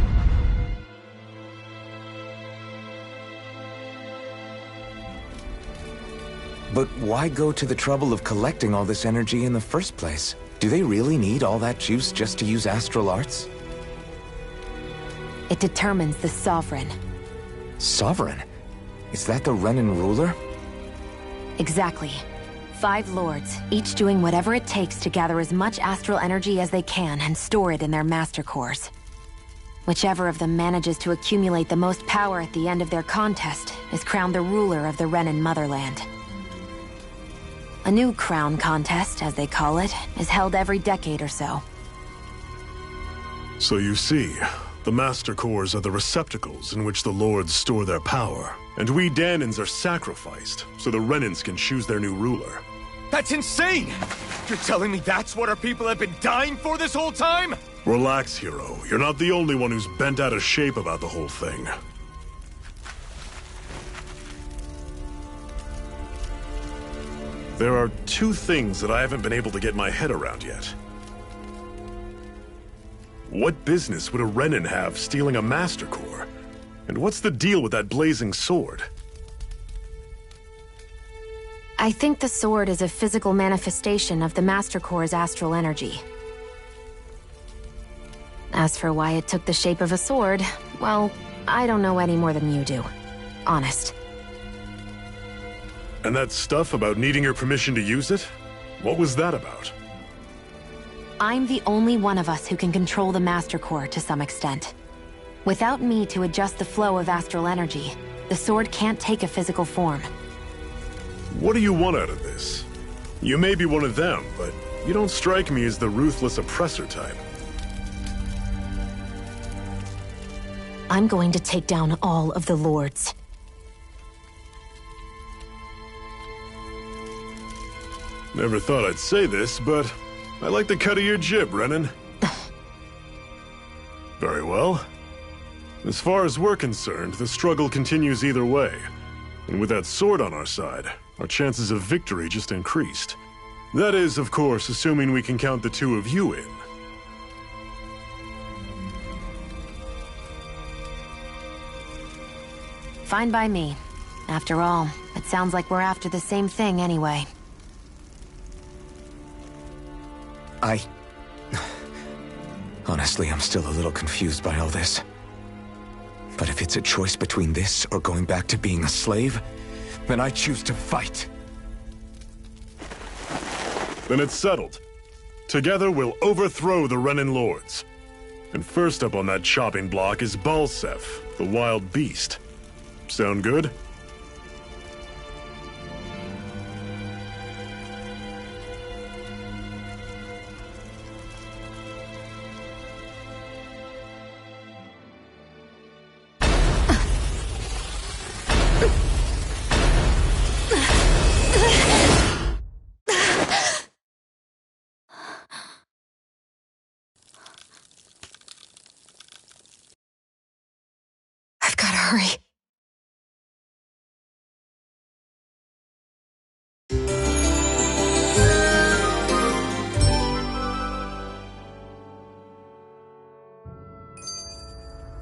But why go to the trouble of collecting all this energy in the first place? Do they really need all that juice just to use astral arts? It determines the Sovereign. Sovereign? Is that the Renan ruler? Exactly. 5 lords, each doing whatever it takes to gather as much astral energy as they can and store it in their master cores. Whichever of them manages to accumulate the most power at the end of their contest is crowned the ruler of the Renan motherland. A new crown contest, as they call it, is held every decade or so. So you see, the Master Cores are the receptacles in which the Lords store their power. And we Danans are sacrificed, so the Renans can choose their new ruler. That's insane! You're telling me that's what our people have been dying for this whole time? Relax, hero. You're not the only one who's bent out of shape about the whole thing. There are 2 things that I haven't been able to get my head around yet. What business would a Renan have stealing a Master Core? And what's the deal with that blazing sword? I think the sword is a physical manifestation of the Master Core's astral energy. As for why it took the shape of a sword, well, I don't know any more than you do. Honest. And that stuff about needing your permission to use it? What was that about? I'm the only one of us who can control the Master Core to some extent. Without me to adjust the flow of astral energy, the sword can't take a physical form. What do you want out of this? You may be one of them, but you don't strike me as the ruthless oppressor type. I'm going to take down all of the lords. Never thought I'd say this, but I like the cut of your jib, Renan. Very well. As far as we're concerned, the struggle continues either way. And with that sword on our side, our chances of victory just increased. That is, of course, assuming we can count the 2 of you in. Fine by me. After all, it sounds like we're after the same thing anyway. Honestly, I'm still a little confused by all this. But if it's a choice between this or going back to being a slave, then I choose to fight. Then it's settled. Together we'll overthrow the Renan Lords. And first up on that chopping block is Balsef, the wild beast. Sound good? I've gotta hurry.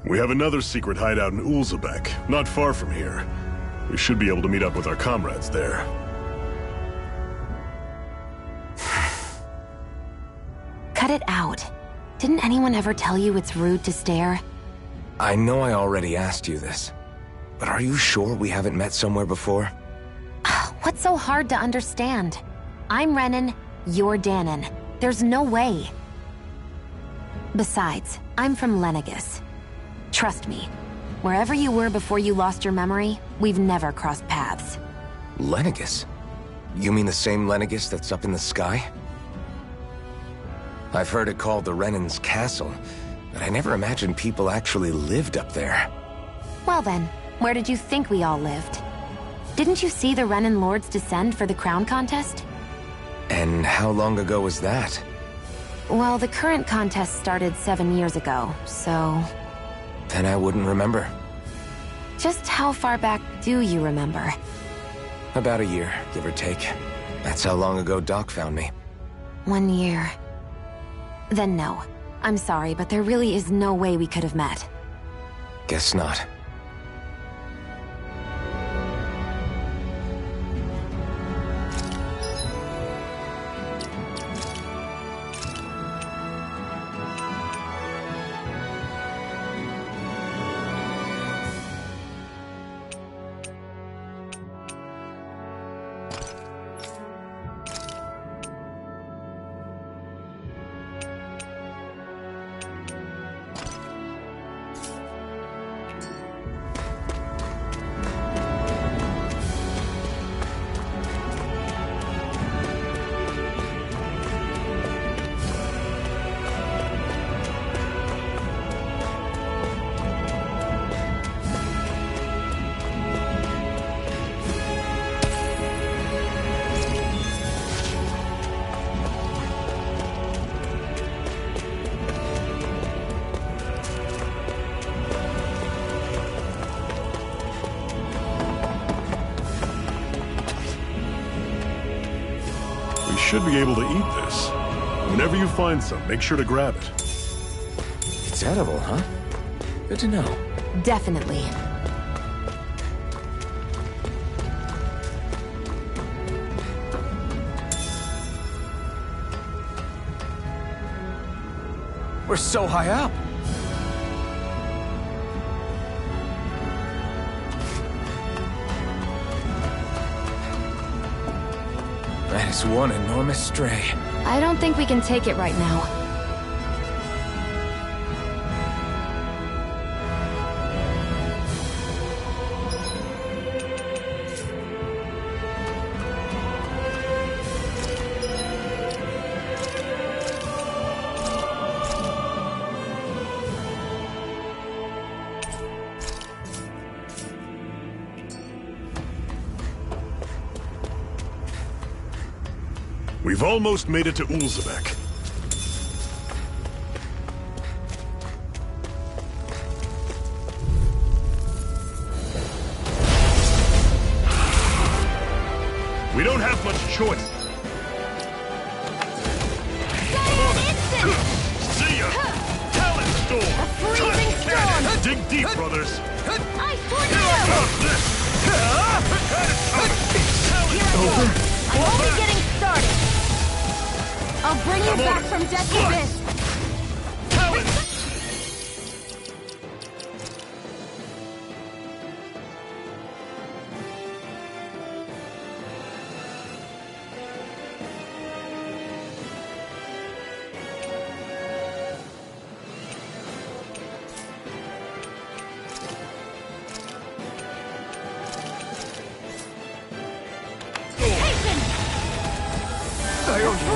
We have another secret hideout in Ulzebek, not far from here. We should be able to meet up with our comrades there. Cut it out. Didn't anyone ever tell you it's rude to stare? I know I already asked you this, but are you sure we haven't met somewhere before? What's so hard to understand? I'm Renan, you're Danon. There's no way. Besides, I'm from Lenegis. Trust me, wherever you were before you lost your memory, we've never crossed paths. Lenegis? You mean the same Lenegis that's up in the sky? I've heard it called the Renan's Castle, but I never imagined people actually lived up there. Well then, where did you think we all lived? Didn't you see the Renan Lords descend for the crown contest? And how long ago was that? Well, the current contest started 7 years ago, so... Then I wouldn't remember. Just how far back do you remember? About a year, give or take. That's how long ago Doc found me. 1 year. Then no. I'm sorry, but there really is no way we could have met. Guess not. Should be able to eat this. Whenever you find some, make sure to grab it. It's edible, huh? Good to know. Definitely. We're so high up. That is one enormous stray. I don't think we can take it right now. We've almost made it to Ulzebek. We don't have much choice. See ya! Talent storm! A freezing storm! Dig deep, brothers! Ice tornado! Over. I'm only getting started! I'll bring you back from death's abyss!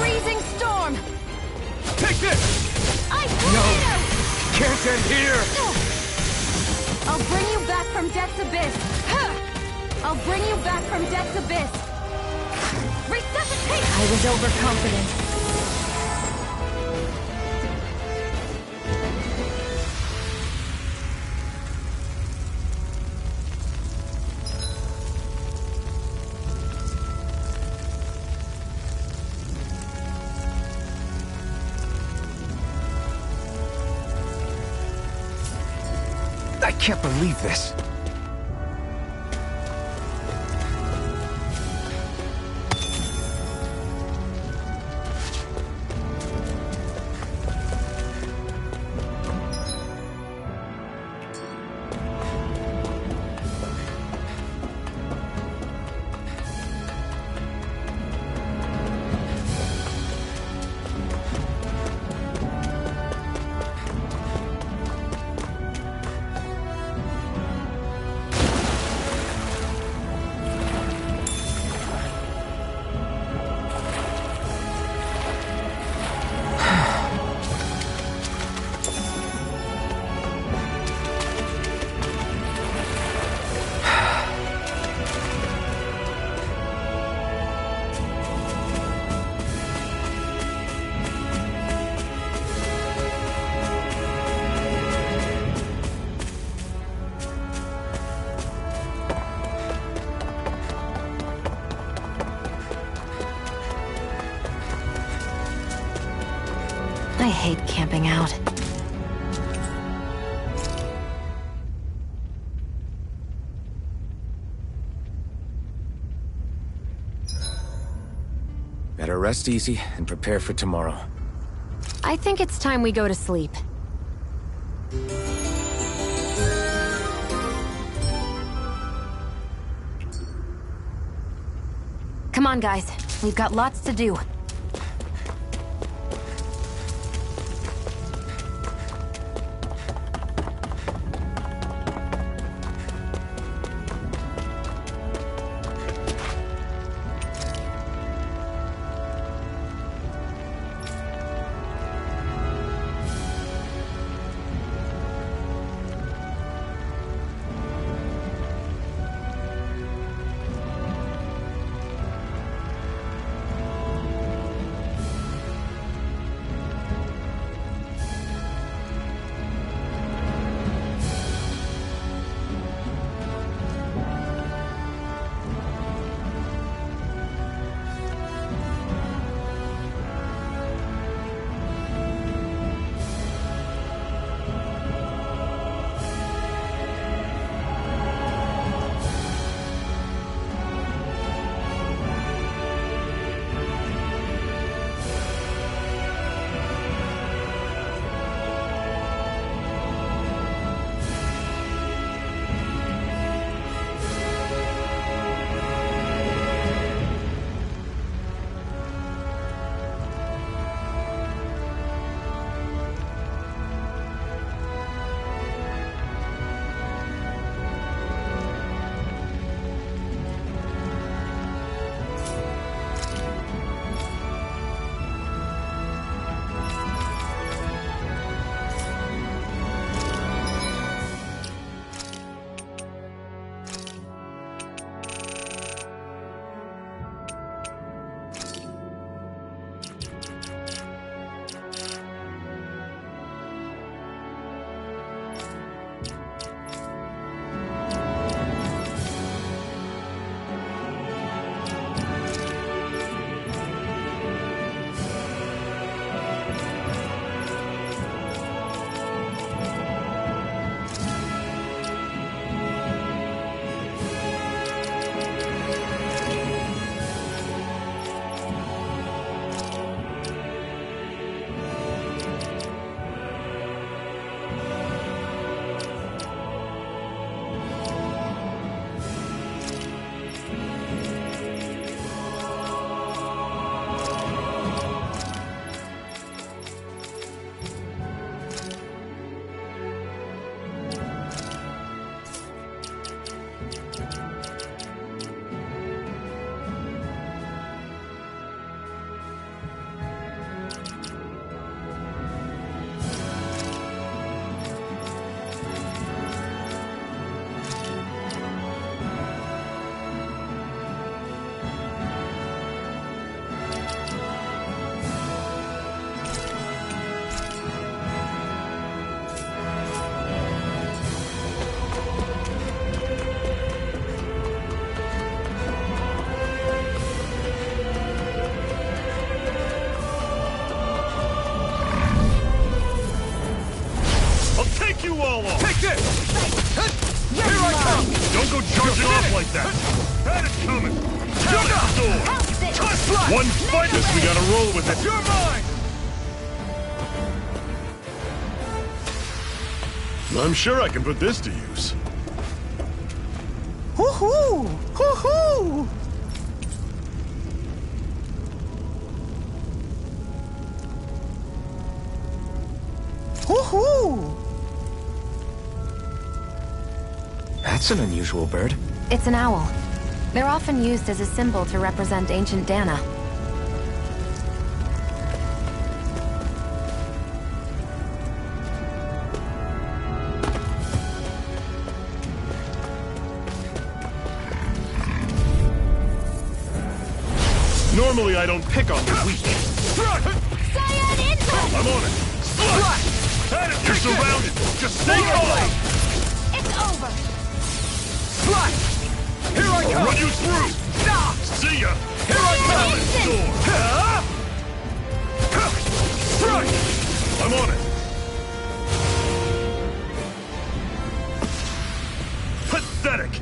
Freezing storm! Take this! Ice tornado! Can't end here! I'll bring you back from death's abyss! I'll bring you back from death's abyss! Resuscitate! I was overconfident. I can't believe this. I hate camping out. Better rest easy and prepare for tomorrow. I think it's time we go to sleep. Come on, guys. We've got lots to do. pick you all off! Take this! Here I come! Don't go charging off like that! Had it coming! Talent sword! One fight! Guess we gotta roll with it! You're mine! I'm sure I can put this to use. Hoo-hoo! Hoo-hoo! Hoo-hoo! That's an unusual bird. It's an owl. They're often used as a symbol to represent ancient Dana. Normally I don't pick on the weak. I'm on it. Slash! You're surrounded. Just stay calm. It's over. Slash! Here I I'll come! run you through. See ya. Here I come! Strike! I'm on it. Pathetic.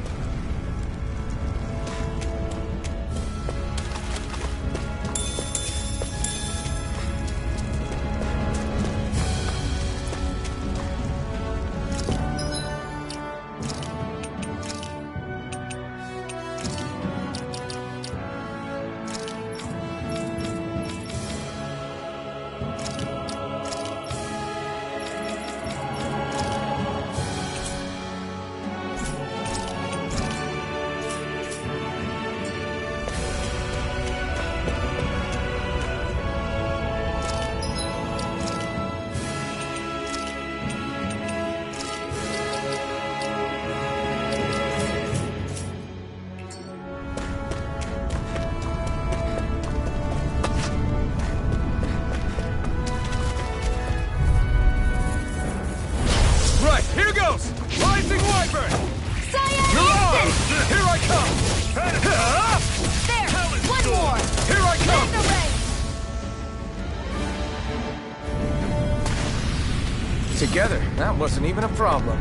Right, here goes! Rising Wyvern! Cyan Instant! Here I come! There! One more! Here I come! Mega Ray! Together, that wasn't even a problem.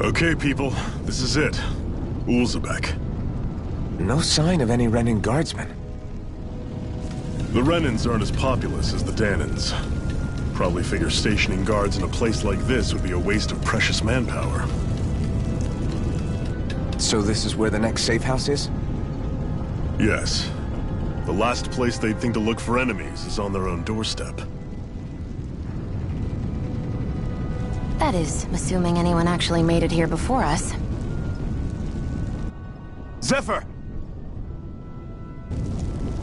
Okay, people, this is it. Ulzebek. No sign of any Renin guardsmen. The Renins aren't as populous as the Danans. Probably figure stationing guards in a place like this would be a waste of precious manpower. So this is where the next safe house is? Yes. The last place they'd think to look for enemies is on their own doorstep. That is, assuming anyone actually made it here before us. Zephyr!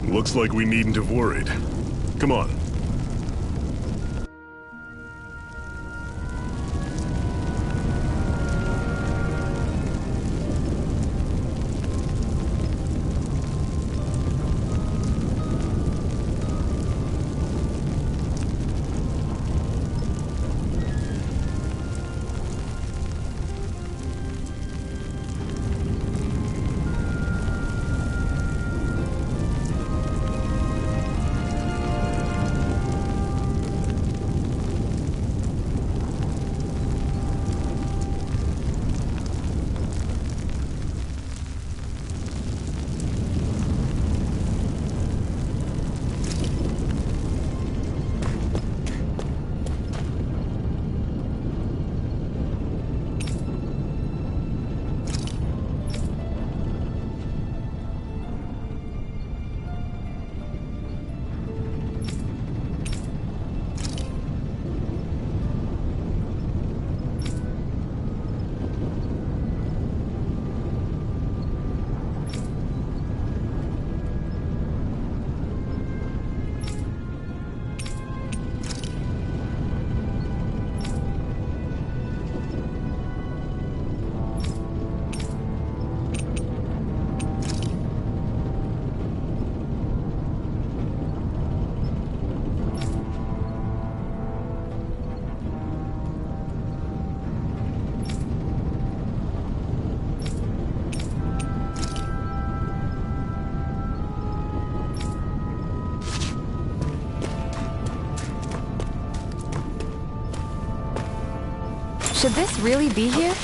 Looks like we needn't have worried. Come on. Should this really be here?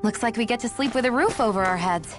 Looks like we get to sleep with a roof over our heads.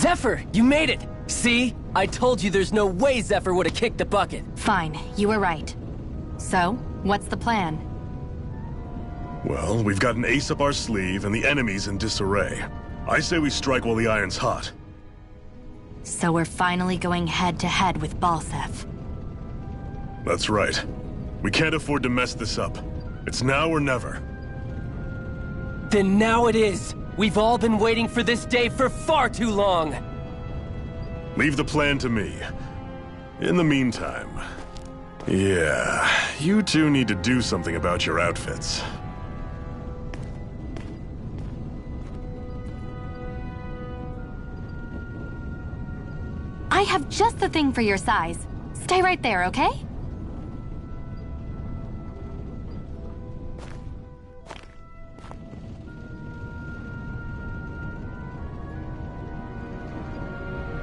Zephyr, you made it! See? I told you there's no way Zephyr would have kicked the bucket. Fine, you were right. So, what's the plan? Well, we've got an ace up our sleeve, and the enemy's in disarray. I say we strike while the iron's hot. So we're finally going head-to-head with Balsef. That's right. We can't afford to mess this up. It's now or never. Then now it is! We've all been waiting for this day for far too long! Leave the plan to me. In the meantime... yeah, you two need to do something about your outfits. I have just the thing for your size. Stay right there, okay?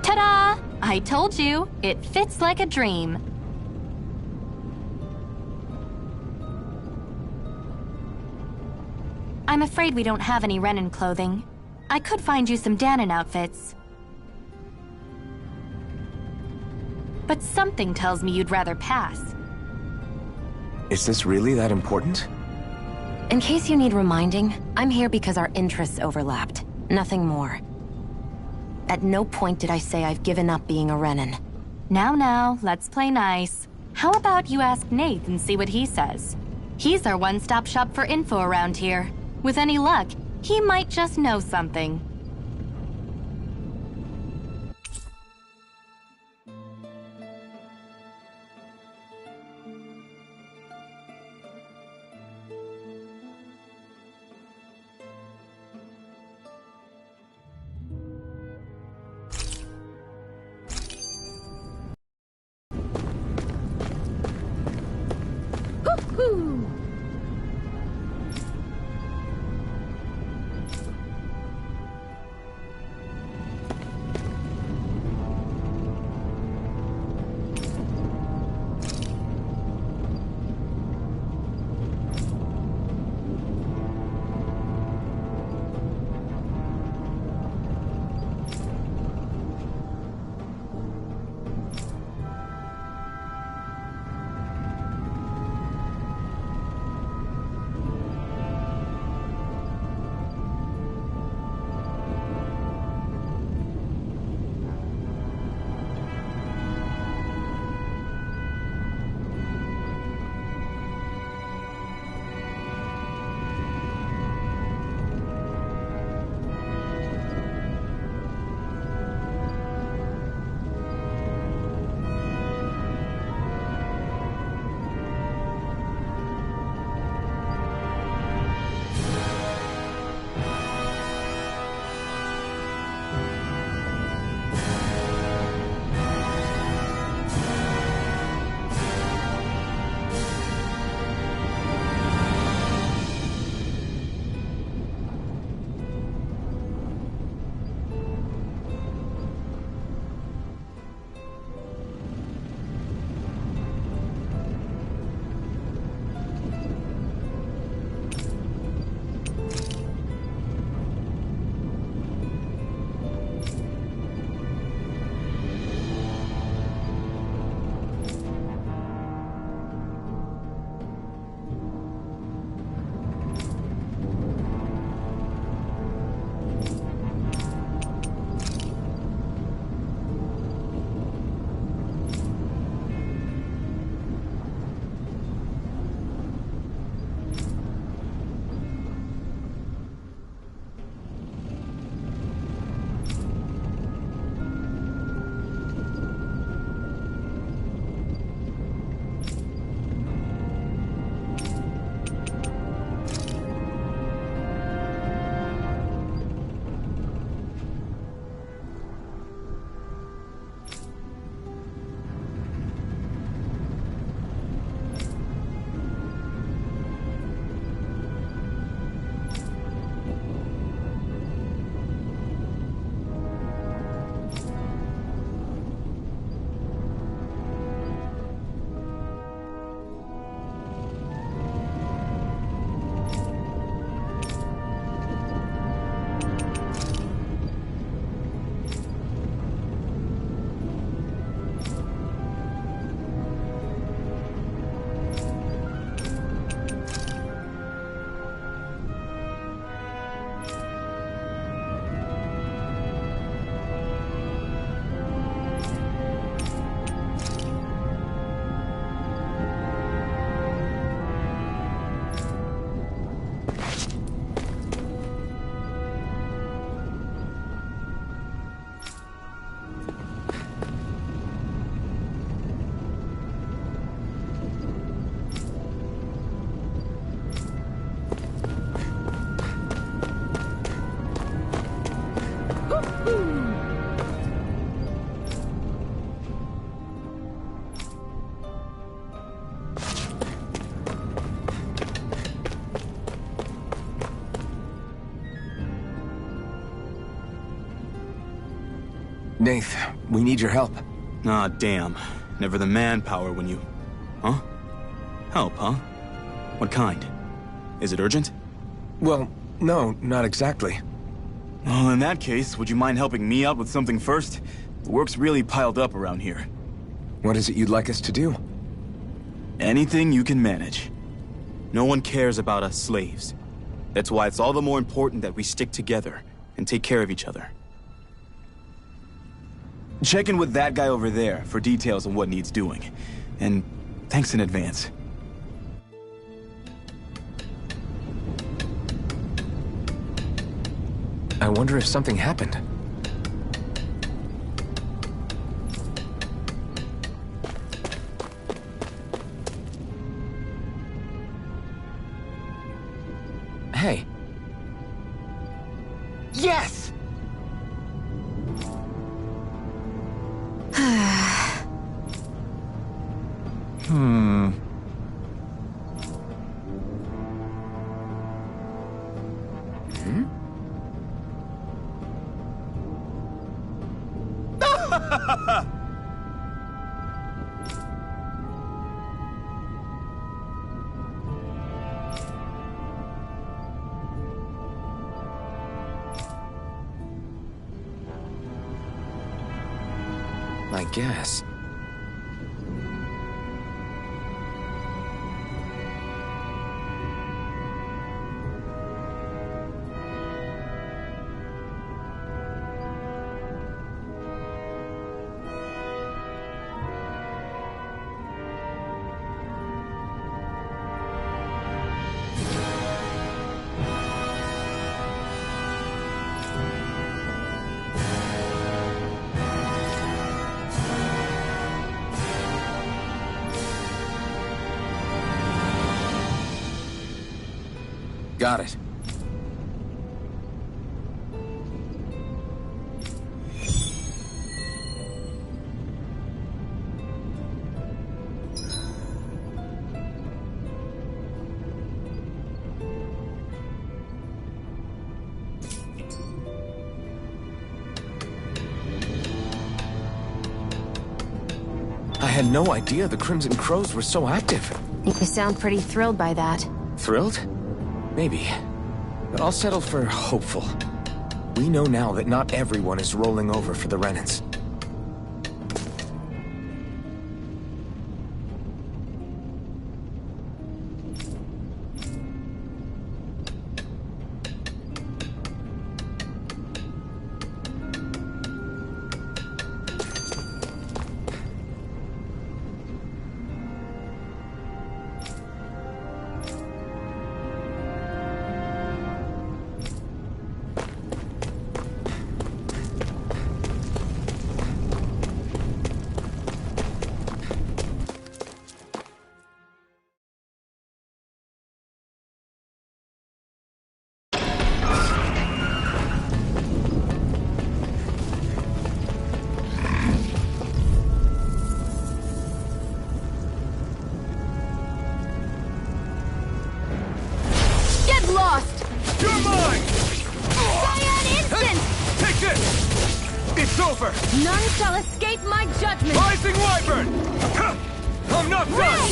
Ta-da! I told you, it fits like a dream. I'm afraid we don't have any Renin clothing. I could find you some Danon outfits. But something tells me you'd rather pass. Is this really that important? In case you need reminding, I'm here because our interests overlapped. Nothing more. At no point did I say I've given up being a Renin. Now, let's play nice. How about you ask Nate and see what he says? He's our one-stop shop for info around here. With any luck, he might just know something. Woo-hoo! Nath, we need your help. Ah, damn. Never the manpower when you... Huh? Help, huh? What kind? Is it urgent? Well, no, not exactly. Well, in that case, would you mind helping me out with something first? The work's really piled up around here. What is it you'd like us to do? Anything you can manage. No one cares about us slaves. That's why it's all the more important that we stick together and take care of each other. Check in with that guy over there for details on what needs doing. And thanks in advance. I wonder if something happened. Hey. Yes! I guess. Got it. I had no idea the Crimson Crows were so active. You sound pretty thrilled by that. Thrilled? Maybe. But I'll settle for hopeful. We know now that not everyone is rolling over for the Renans. None shall escape my judgment! Rising Wyvern! I'm not done!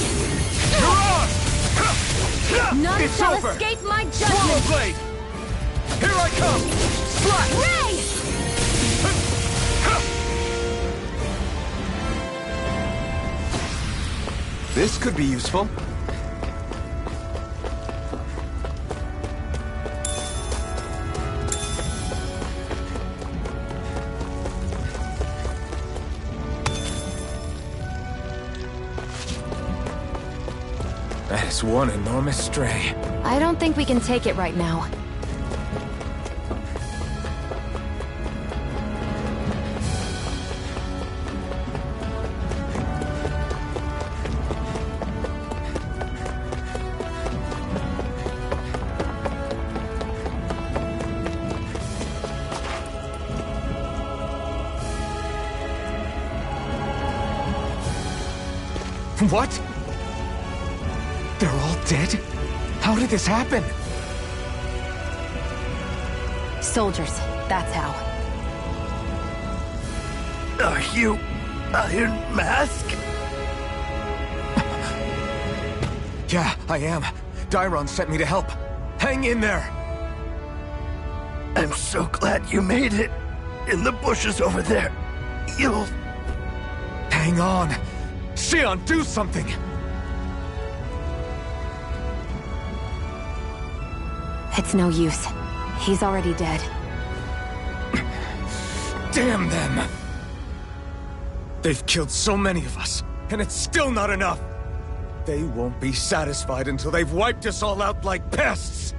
You're on! None it's shall over. Escape my judgment! Swallow Blade! Here I come! Slap! Ray! This could be useful. That is one enormous stray. I don't think we can take it right now. What? They're all dead? How did this happen? Soldiers, that's how. Are you Iron Mask? Yeah, I am. Dairon sent me to help. Hang in there! I'm so glad you made it. In the bushes over there. You'll... Hang on! Xion, do something! It's no use. He's already dead. Damn them! They've killed so many of us, and it's still not enough! They won't be satisfied until they've wiped us all out like pests!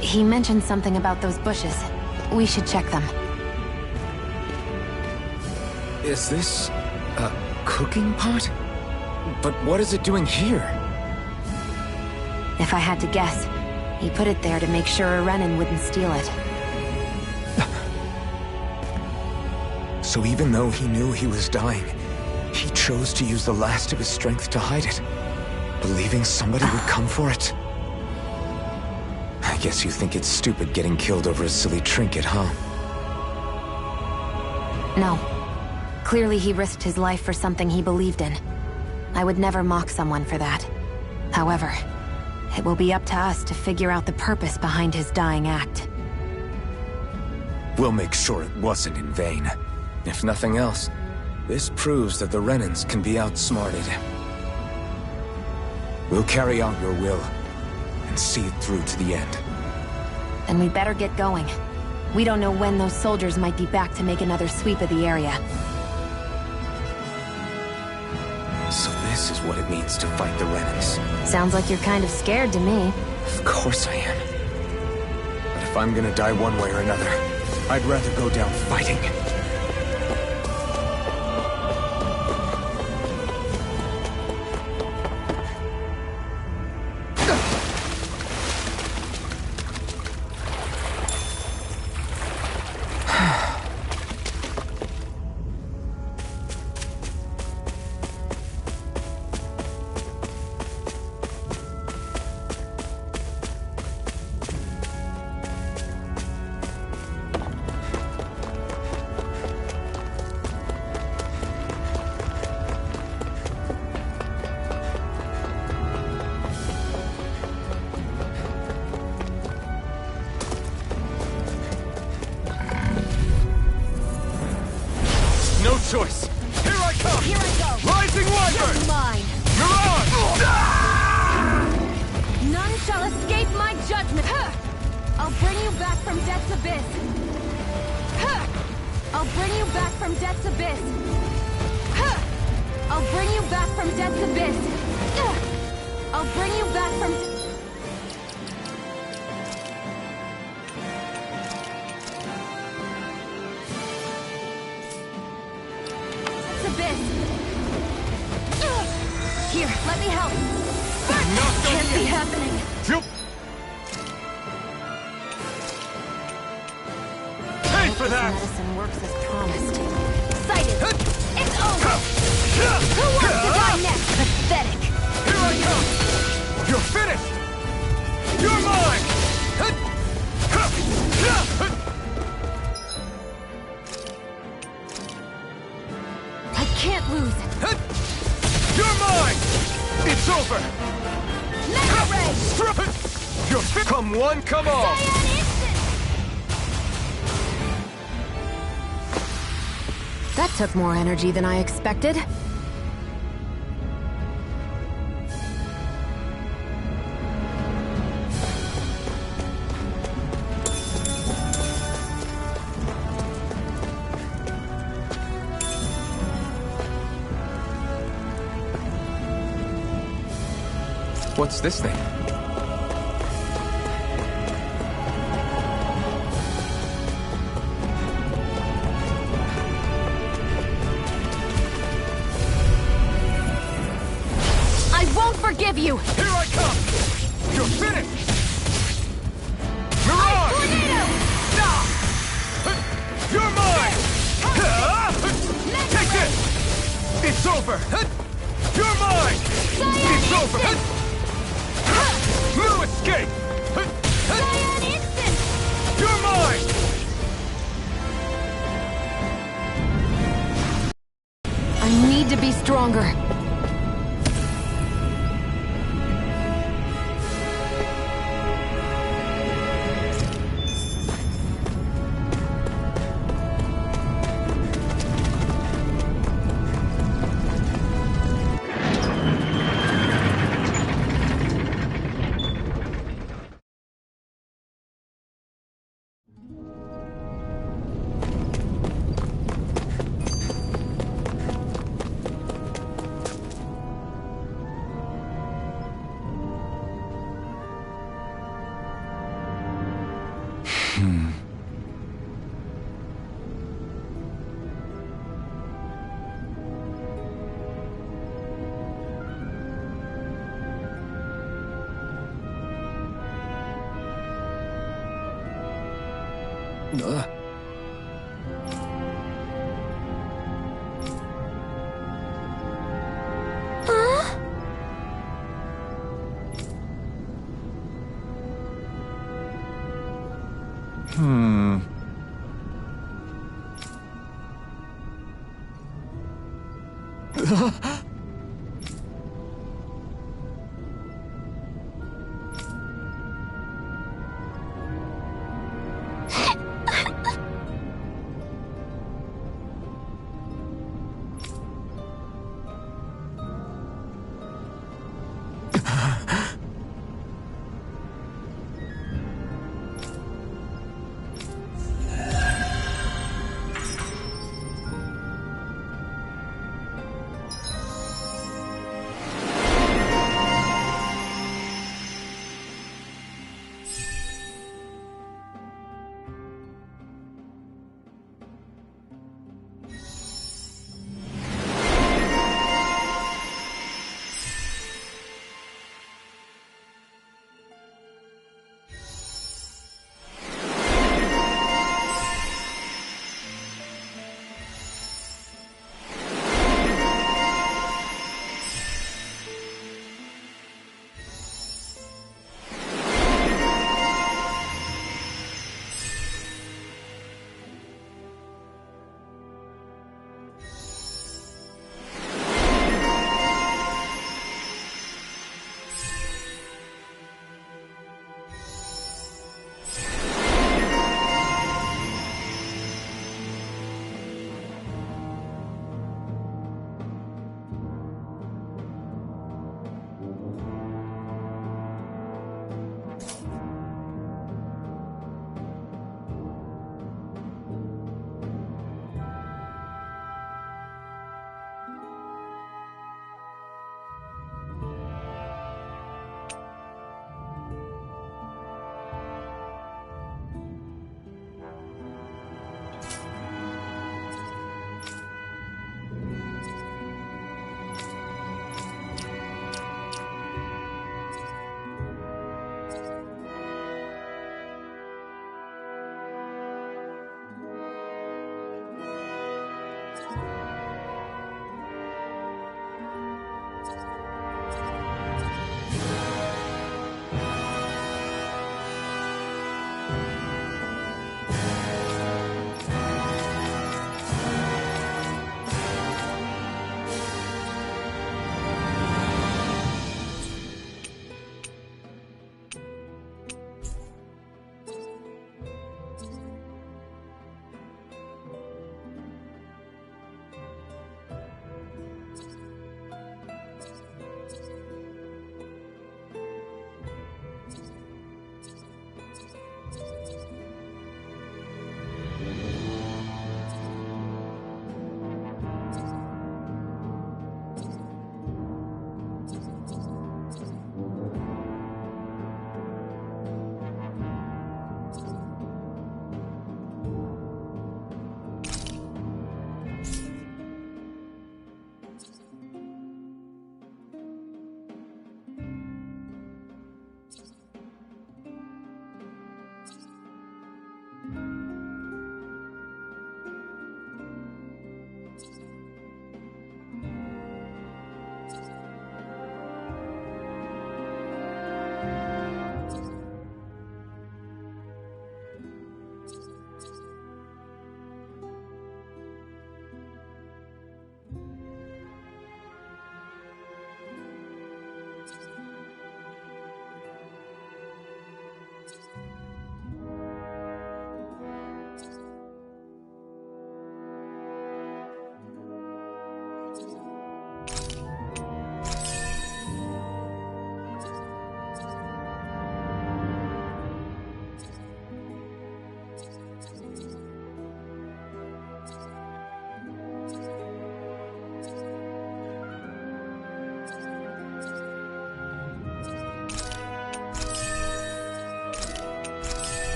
He mentioned something about those bushes. We should check them. Is this... a cooking pot? But what is it doing here? If I had to guess, he put it there to make sure a Renan wouldn't steal it. So even though he knew he was dying, he chose to use the last of his strength to hide it, believing somebody would come for it. I guess you think it's stupid getting killed over a silly trinket, huh? No. Clearly he risked his life for something he believed in. I would never mock someone for that. However, it will be up to us to figure out the purpose behind his dying act. We'll make sure it wasn't in vain. If nothing else, this proves that the Renans can be outsmarted. We'll carry out your will, and see it through to the end. Then we better get going. We don't know when those soldiers might be back to make another sweep of the area. So this is what it means to fight the Renans. Sounds like you're kind of scared to me. Of course I am. But if I'm gonna die one way or another, I'd rather go down fighting. Choice. Here I come! Here I go! Rising Wyvern! You're mine! Mirage! None shall escape my judgment! Huh! I'll bring you back from death's abyss! Huh! I'll bring you back from death's abyss! Huh! I'll bring you back from death's abyss! I'll bring you back from... Here, let me help. Can't be happening. Pay for that! Medicine works as promised. Sighted. It's over. Who wants to die next? Pathetic. Here I come! You're finished! You're mine! I can't lose. You're mine! It's over! Mega Ray! You're fit! Come one, come all! That took more energy than I expected. What's this thing? I won't forgive you! Here I come! You're finished! Mirage! Tornado! You're mine! Take this! It's over! You're mine! It's over! No escape! Giant instant! You're mine! I need to be stronger.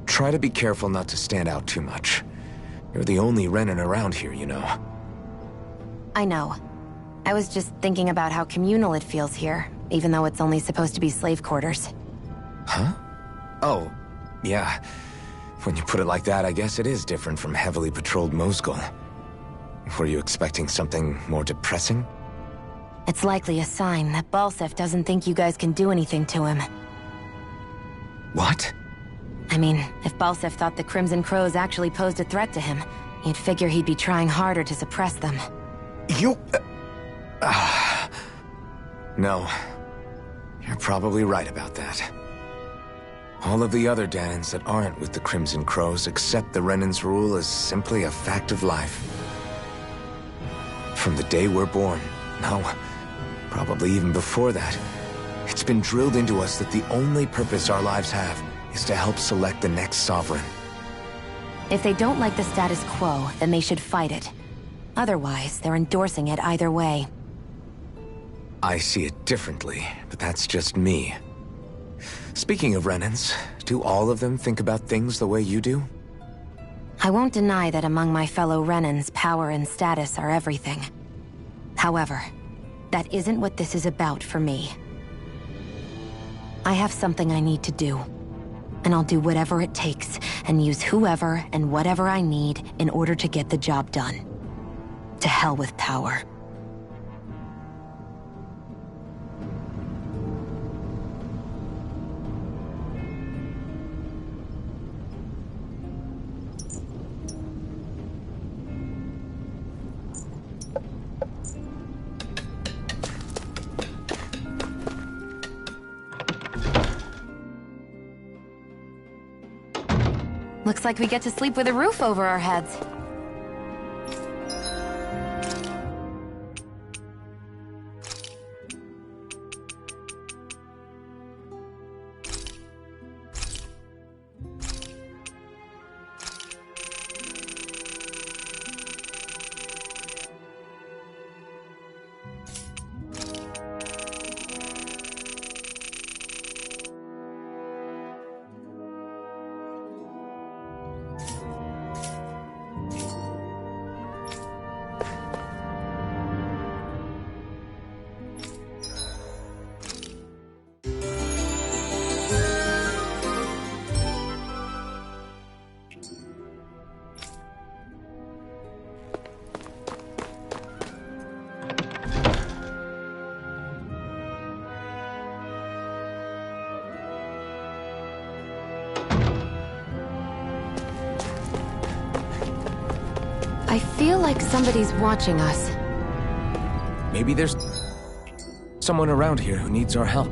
Try to be careful not to stand out too much. You're the only Renin around here, you know. I know. I was just thinking about how communal it feels here, even though it's only supposed to be slave quarters. Huh? Oh, yeah. When you put it like that, I guess it is different from heavily patrolled Mosgul. Were you expecting something more depressing? It's likely a sign that Balsef doesn't think you guys can do anything to him. What? I mean, if Balsef thought the Crimson Crows actually posed a threat to him, you'd figure he'd be trying harder to suppress them. You... No. You're probably right about that. All of the other Danans that aren't with the Crimson Crows accept the Renin's rule as simply a fact of life. From the day we're born, no, probably even before that, it's been drilled into us that the only purpose our lives have is to help select the next sovereign. If they don't like the status quo, then they should fight it. Otherwise, they're endorsing it either way. I see it differently, but that's just me. Speaking of Renins, do all of them think about things the way you do? I won't deny that among my fellow Renins, power and status are everything. However, that isn't what this is about for me. I have something I need to do. And I'll do whatever it takes, and use whoever and whatever I need in order to get the job done. To hell with power. Looks like we get to sleep with a roof over our heads. I feel like somebody's watching us. Maybe there's someone around here who needs our help.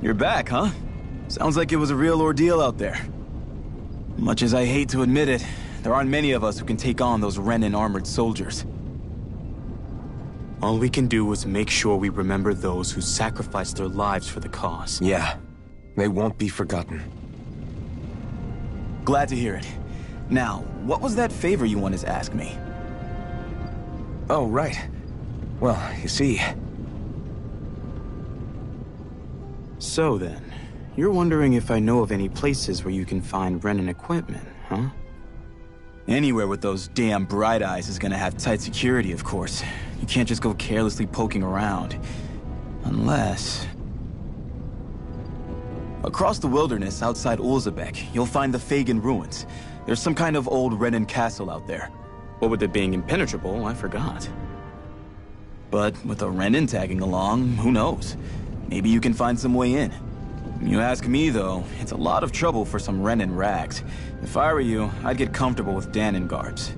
You're back, huh? Sounds like it was a real ordeal out there. Much as I hate to admit it, there aren't many of us who can take on those Renan armored soldiers. All we can do is make sure we remember those who sacrificed their lives for the cause. Yeah, they won't be forgotten. Glad to hear it. Now, what was that favor you wanted to ask me? Oh, right. Well, you see... So then, you're wondering if I know of any places where you can find Renan equipment, huh? Anywhere with those damn bright eyes is gonna have tight security, of course. You can't just go carelessly poking around. Unless... Across the wilderness outside Ulzebek, you'll find the Fagan ruins. There's some kind of old Renan castle out there. What with it being impenetrable, I forgot. But with a Renan tagging along, who knows? Maybe you can find some way in. You ask me, though, it's a lot of trouble for some Renan rags. If I were you, I'd get comfortable with Danon garbs.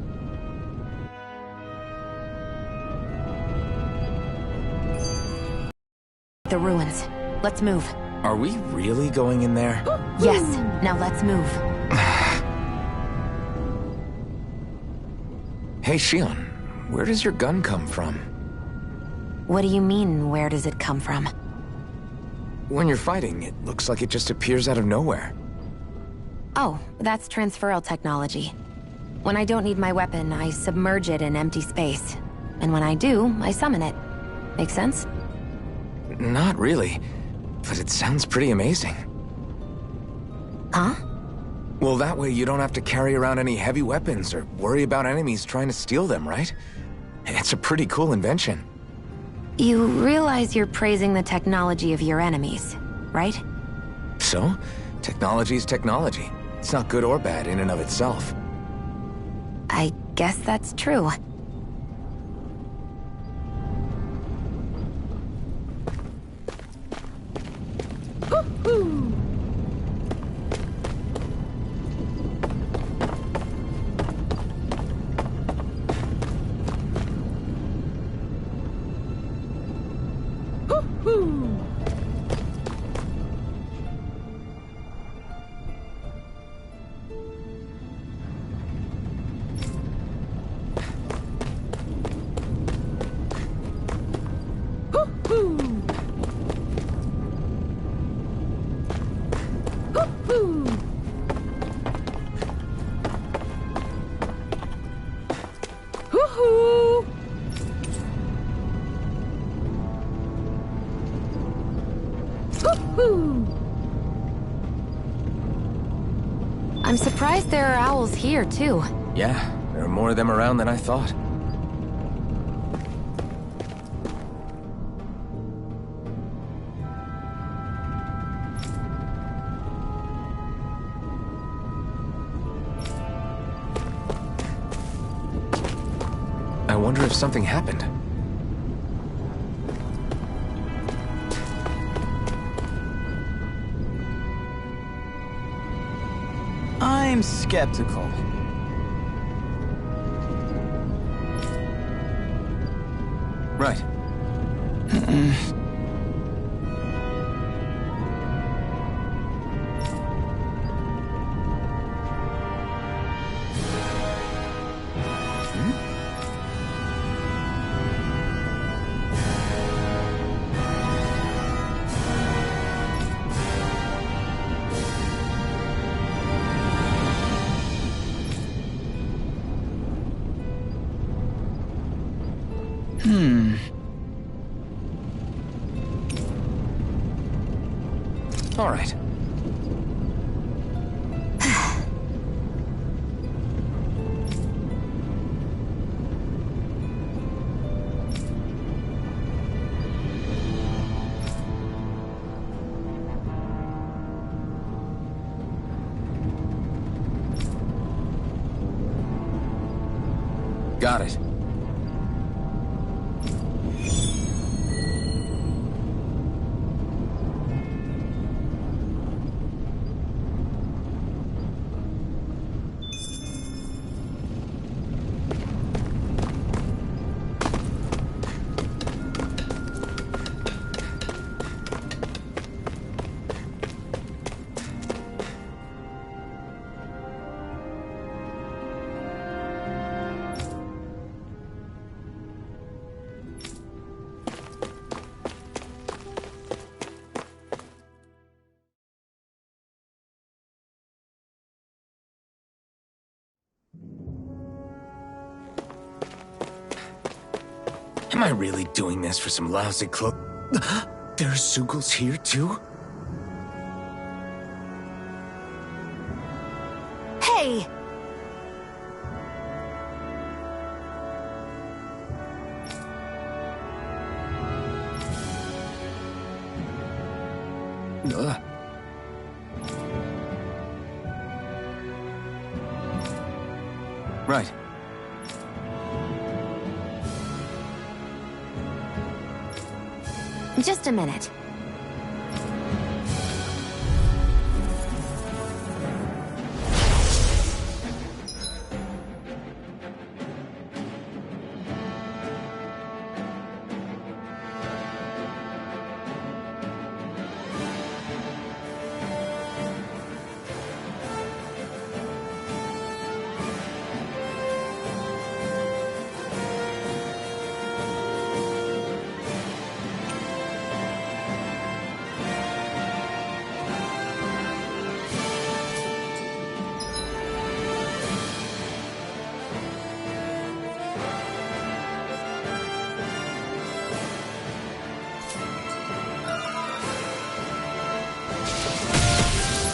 The ruins. Let's move. Are we really going in there? Yes, now let's move. Hey, Shion, where does your gun come from? What do you mean, where does it come from? When you're fighting, it looks like it just appears out of nowhere. Oh, that's transferal technology. When I don't need my weapon, I submerge it in empty space. And when I do, I summon it. Make sense? Not really, but it sounds pretty amazing. Huh? Well, that way you don't have to carry around any heavy weapons or worry about enemies trying to steal them, right? It's a pretty cool invention. You realize you're praising the technology of your enemies, right? So, technology is technology. It's not good or bad in and of itself. I guess that's true. I'm surprised there are owls here, too. Yeah, there are more of them around than I thought. I wonder if something happened. I'm skeptical. Right. All right. Got it. I really doing this for some lousy There's Zugals here too? Hey! Right. Just a minute.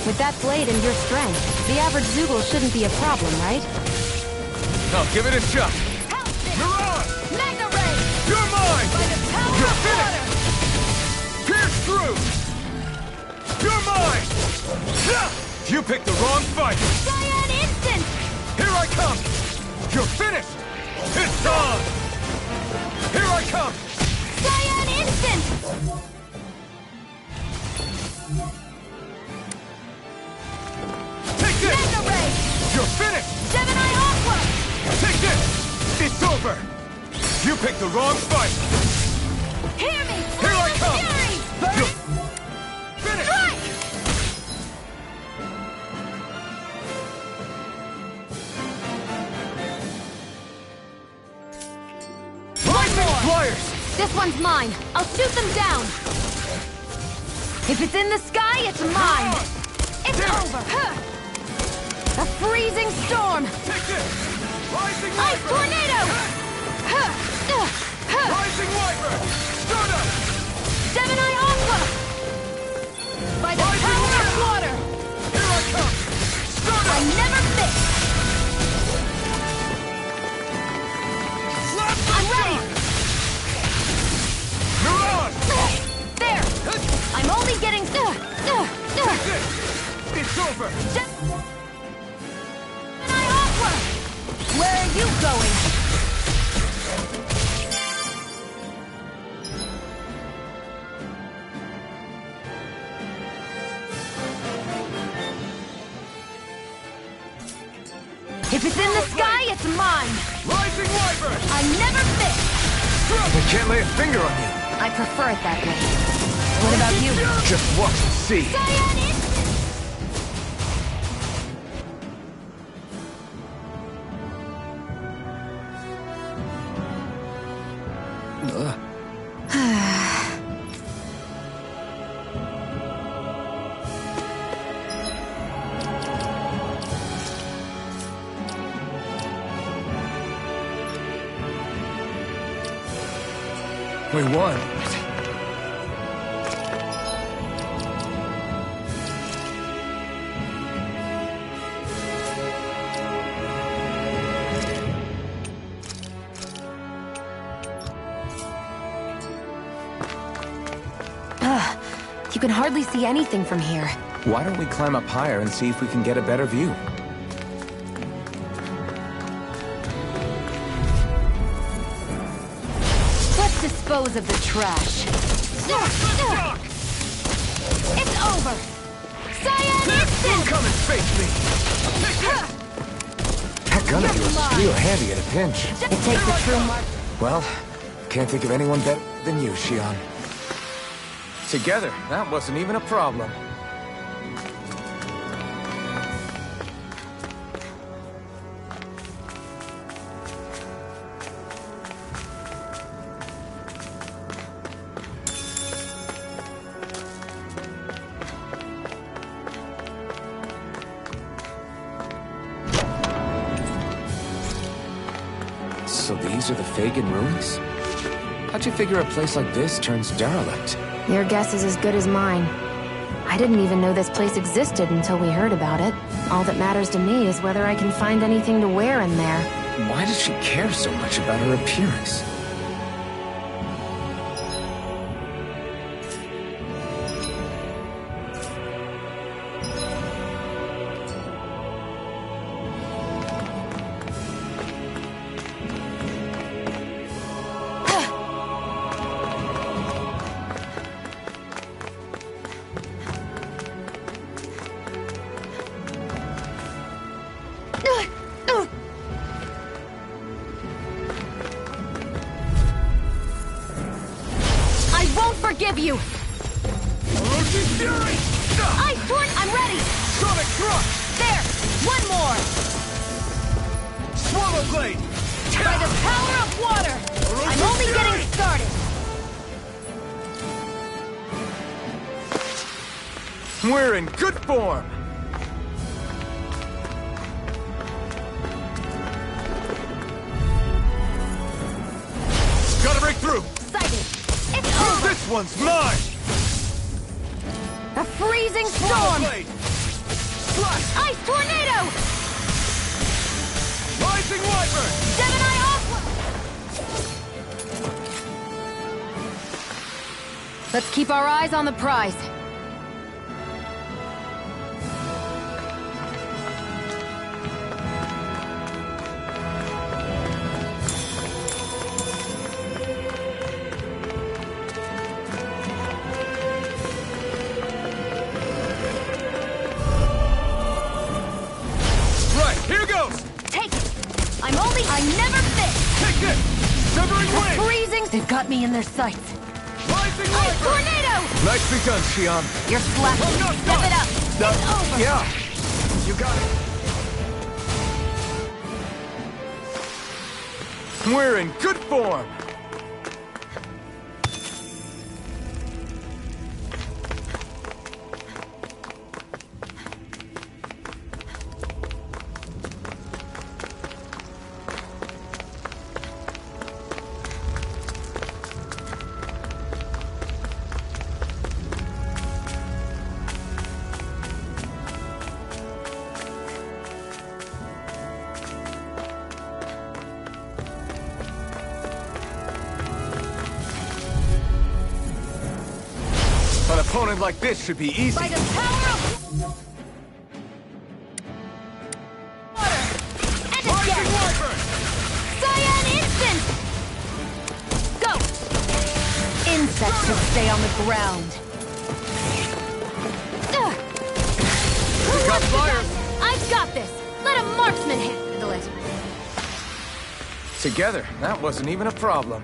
With that blade and your strength, the average Zoogle shouldn't be a problem, right? Now give it a shot. Mirage! Mega Ray! You're mine! By the power You're of finished! water! Pierce through! You're mine! You picked the wrong fight! Cyan Instant! Here I come! You're finished! It's on! Here I come! Cyan Instant! Take this! Mega Ray! You're finished! Gemini Aqua! Take this! It's over! You picked the wrong fight! Hear me! Here I come! Fury! You're finished! Strike! Lightning flyers! This one's mine. I'll shoot them down. If it's in the sky, it's mine. It's over! A freezing storm. Take this! Rising Ice Wyvern! tornado. Rising Wyvern! Start up! Gemini Aqua. By the Rising power of Wyvern! water. Here I come! Start I up! never miss. Slap I'm ready. Mirage! There. I'm only getting. Take this! It's over! Gemini Aqua. Where are you going? If it's in the sky, it's mine. Rising Wyvern! I never miss. I can't lay a finger on you. I prefer it that way. What about you? Just watch and see. Cyan Instant! We won. You can hardly see anything from here. Why don't we climb up higher and see if we can get a better view? Let's dispose of the trash. It's over. Cyan Instant! Come and face me! Take this! That gun of yours is real handy at a pinch. It takes the true mark. Well, can't think of anyone better than you, Shion. Together, that wasn't even a problem. So these are the Fagin ruins? How'd you figure a place like this turns derelict? Your guess is as good as mine. I didn't even know this place existed until we heard about it. All that matters to me is whether I can find anything to wear in there. Why does she care so much about her appearance? Forgive you! Orochi's Fury! Ice Torn, I'm ready! Sonic Thrust! There! One more! Swallow Blade! By the power of water! I'm only getting started! We're in good form! Gotta break through! Excited! It's over! This one's mine! A freezing storm! Slash! Ice Tornado! Rising Wyvern! Gemini Aqua! Let's keep our eyes on the prize. I never miss! Take this! Severing Wing! Freezing! They've got me in their sights. Rising Ice Tornado! Nicely done, Xion. You're slacking. Oh, no, Step it up. It's over. Yeah. You got it. We're in good form. An opponent like this should be easy. By the power of water and again. Cyan Instant. Go. Insects should stay on the ground. We got flyers. I've got this. Let a marksman handle it. Together, that wasn't even a problem.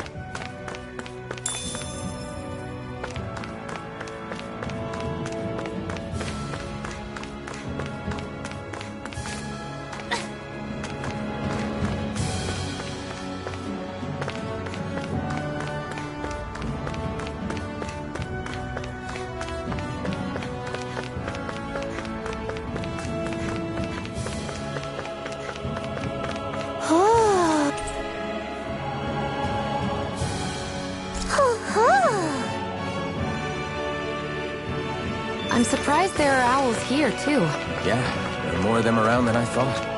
I'm surprised there are owls here, too. Yeah, there are more of them around than I thought.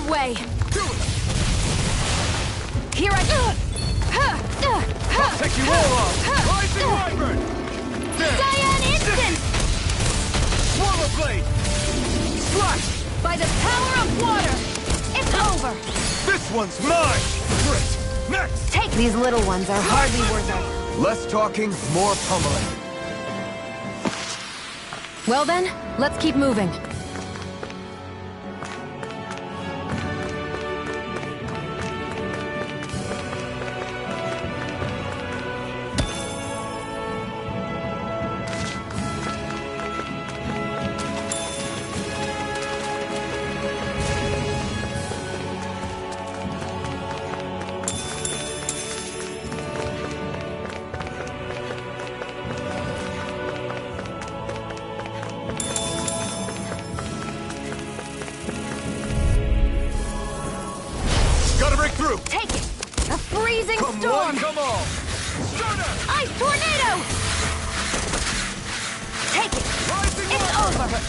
Way. Here I go. I'll take you all off. Rising Wyvern. Cyan Instant. Swallow Blade. Slash. By the power of water. It's over. This one's mine. Grit. Next! Take these little ones are hardly worth it. Less talking, more pummeling. Well then, let's keep moving. Gotta break through! Take it! A freezing Come storm! on, come on! Stunner! Ice tornado! Take it! Rising It's water! over!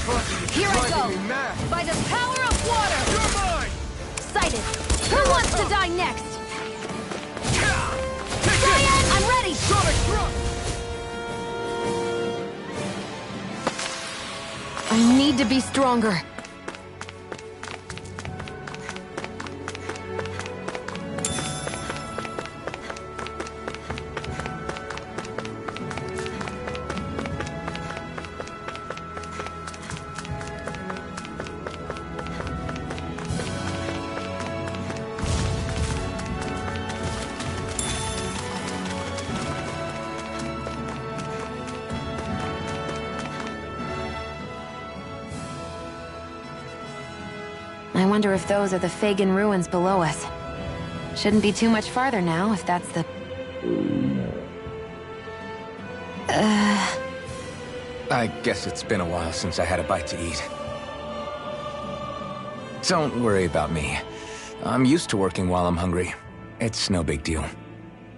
Here I go! By the power of water! You're mine! Sighted! Who wants to die next? Cyan, I'm ready! Sonic thrust! I need to be stronger. I wonder if those are the Fagin ruins below us. Shouldn't be too much farther now, if that's the... I guess it's been a while since I had a bite to eat. Don't worry about me. I'm used to working while I'm hungry. It's no big deal.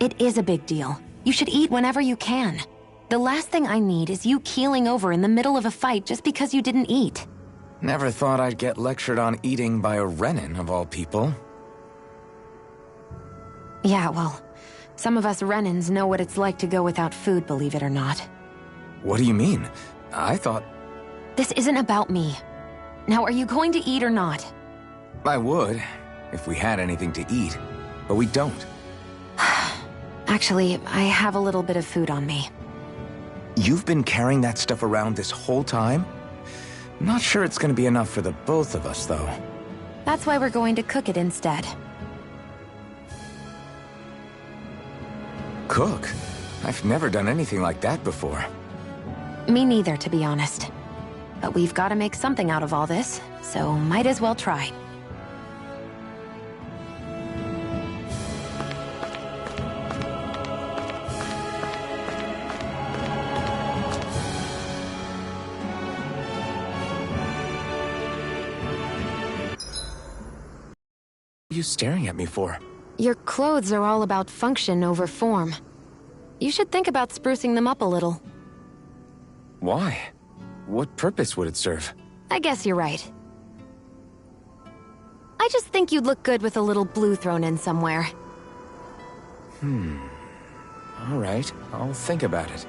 It is a big deal. You should eat whenever you can. The last thing I need is you keeling over in the middle of a fight just because you didn't eat. Never thought I'd get lectured on eating by a Renin, of all people. Yeah, well, some of us Renins know what it's like to go without food, believe it or not. What do you mean? I thought... This isn't about me. Now, are you going to eat or not? I would, if we had anything to eat, but we don't. Actually, I have a little bit of food on me. You've been carrying that stuff around this whole time? Not sure it's gonna be enough for the both of us, though. That's why we're going to cook it instead. Cook? I've never done anything like that before. Me neither, to be honest. But we've got to make something out of all this, so might as well try. What are you staring at me for? Your clothes are all about function over form. You should think about sprucing them up a little. Why? What purpose would it serve? I guess you're right. I just think you'd look good with a little blue thrown in somewhere. All right, I'll think about it.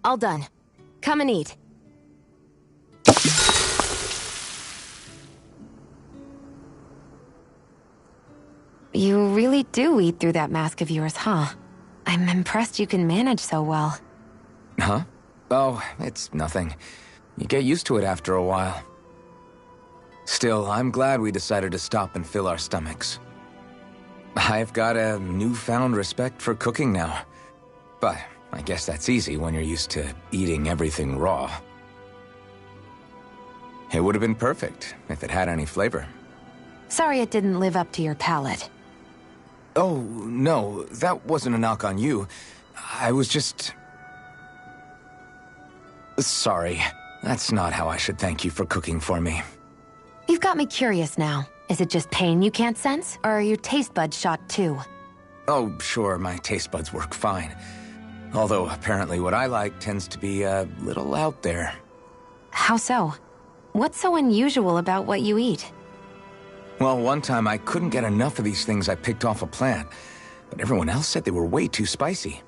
All done. Come and eat. You really do eat through that mask of yours, huh? I'm impressed you can manage so well. Huh? Oh, it's nothing. You get used to it after a while. Still, I'm glad we decided to stop and fill our stomachs. I've got a newfound respect for cooking now. But I guess that's easy when you're used to eating everything raw. It would have been perfect if it had any flavor. Sorry it didn't live up to your palate. Oh, no, that wasn't a knock on you. I was just... Sorry. That's not how I should thank you for cooking for me. You've got me curious now. Is it just pain you can't sense, or are your taste buds shot too? Oh, sure, my taste buds work fine. Although apparently what I like tends to be a little out there. How so? What's so unusual about what you eat? Well, one time I couldn't get enough of these things I picked off a plant, but everyone else said they were way too spicy.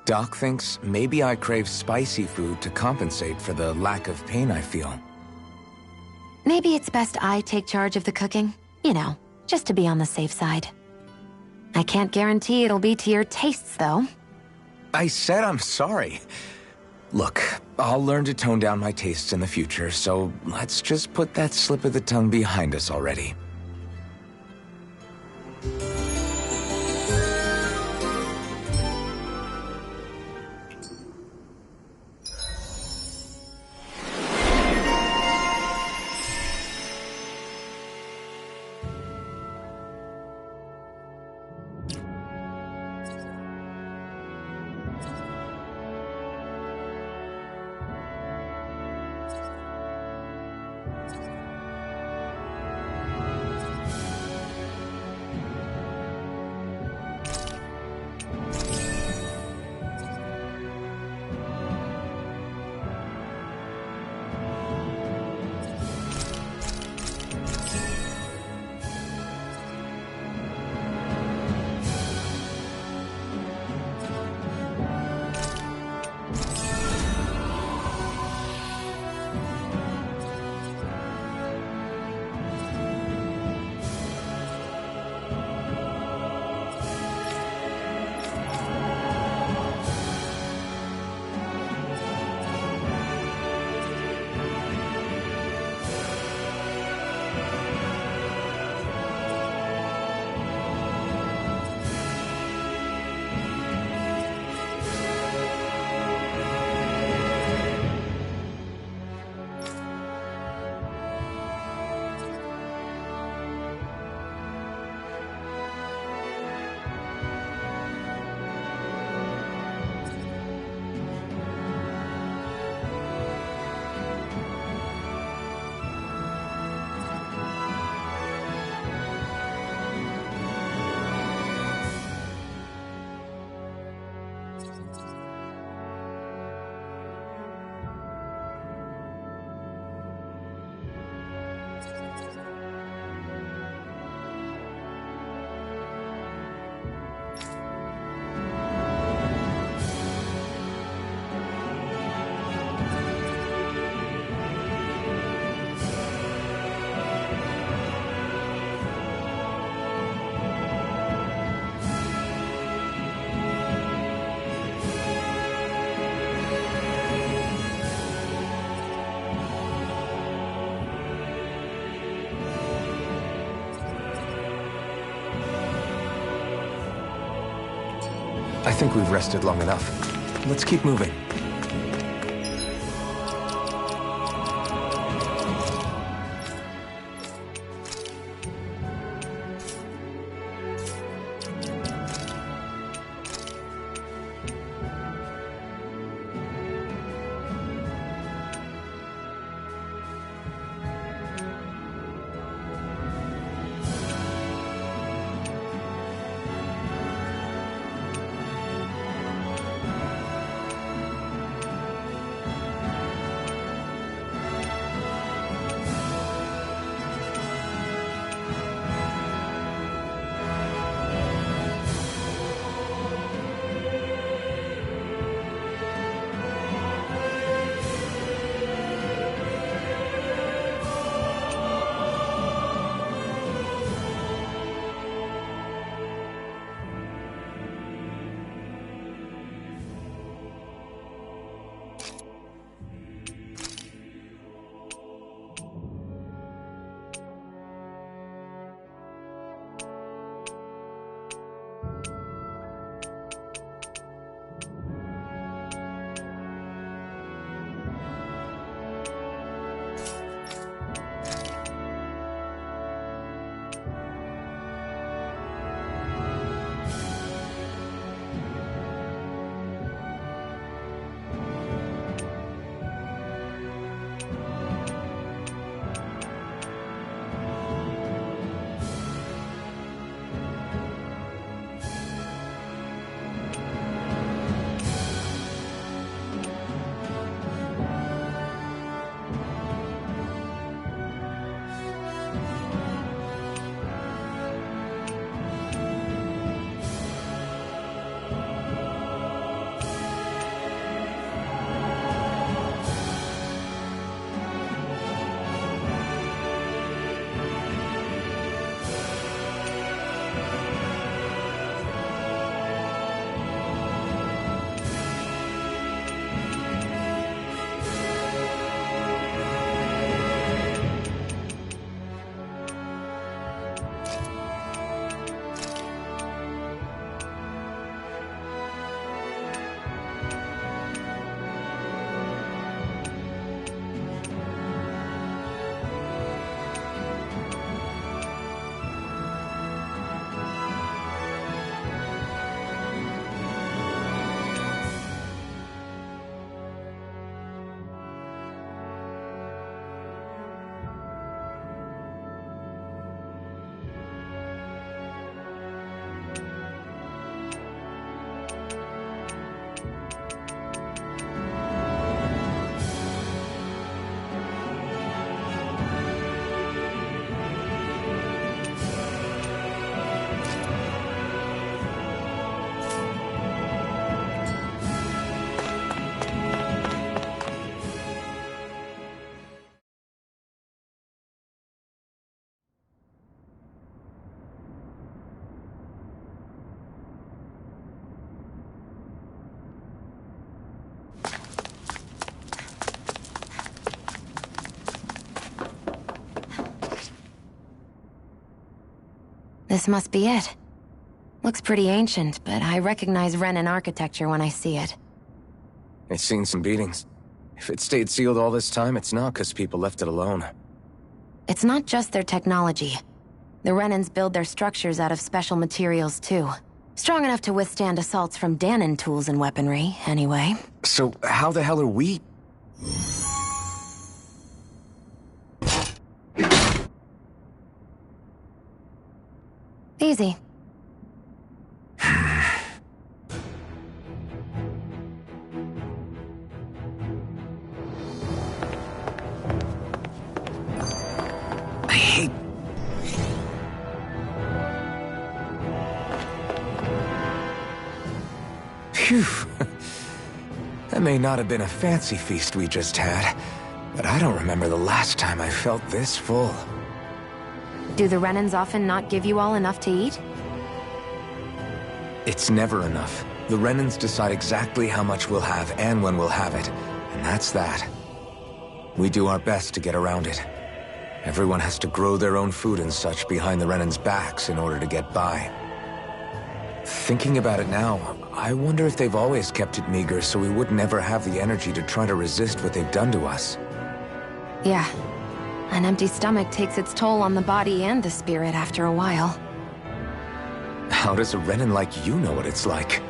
Doc thinks maybe I crave spicy food to compensate for the lack of pain I feel. Maybe it's best I take charge of the cooking. You know, just to be on the safe side. I can't guarantee it'll be to your tastes, though. I said I'm sorry. Look, I'll learn to tone down my tastes in the future, so let's just put that slip of the tongue behind us already. I think we've rested long enough. Let's keep moving. This must be it. Looks pretty ancient, but I recognize Renan architecture when I see it. It's seen some beatings. If it stayed sealed all this time, it's not because people left it alone. It's not just their technology. The Renans build their structures out of special materials, too. Strong enough to withstand assaults from Danon tools and weaponry, anyway. So how the hell are we... Easy. I hate... Phew. That may not have been a fancy feast we just had, but I don't remember the last time I felt this full. Do the Renans often not give you all enough to eat? It's never enough. The Renans decide exactly how much we'll have and when we'll have it, and that's that. We do our best to get around it. Everyone has to grow their own food and such behind the Renans' backs in order to get by. Thinking about it now, I wonder if they've always kept it meager so we would never have the energy to try to resist what they've done to us. Yeah. An empty stomach takes its toll on the body and the spirit after a while. How does a Renan like you know what it's like?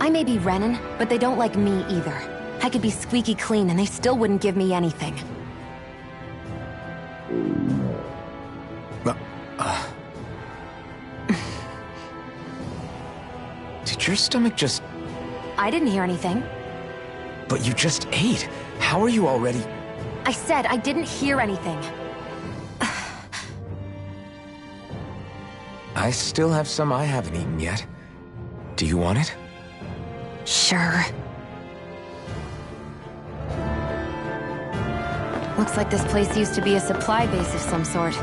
I may be Renan, but they don't like me either. I could be squeaky clean and they still wouldn't give me anything. Did your stomach just... I didn't hear anything. But you just ate. How are you already... I said I didn't hear anything. I still have some I haven't eaten yet. Do you want it? Sure. Looks like this place used to be a supply base of some sort.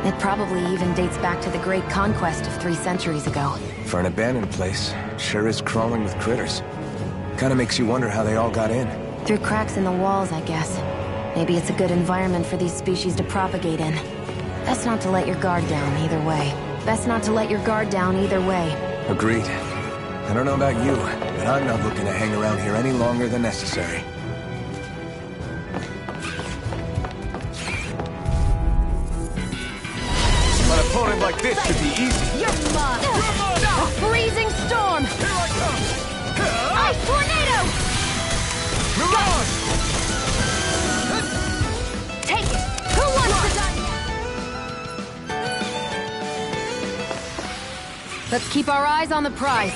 It probably even dates back to the Great Conquest of 3 centuries ago. For an abandoned place, it sure is crawling with critters. Kinda makes you wonder how they all got in. Through cracks in the walls, I guess. Maybe it's a good environment for these species to propagate in. Best not to let your guard down either way. Best not to let your guard down either way. Agreed. I don't know about you, but I'm not looking to hang around here any longer than necessary. An opponent like this should be easy. You're mine! A freezing storm! Here I come! Ice tornado! Mirage! Take it! Who wants to die? Let's keep our eyes on the prize.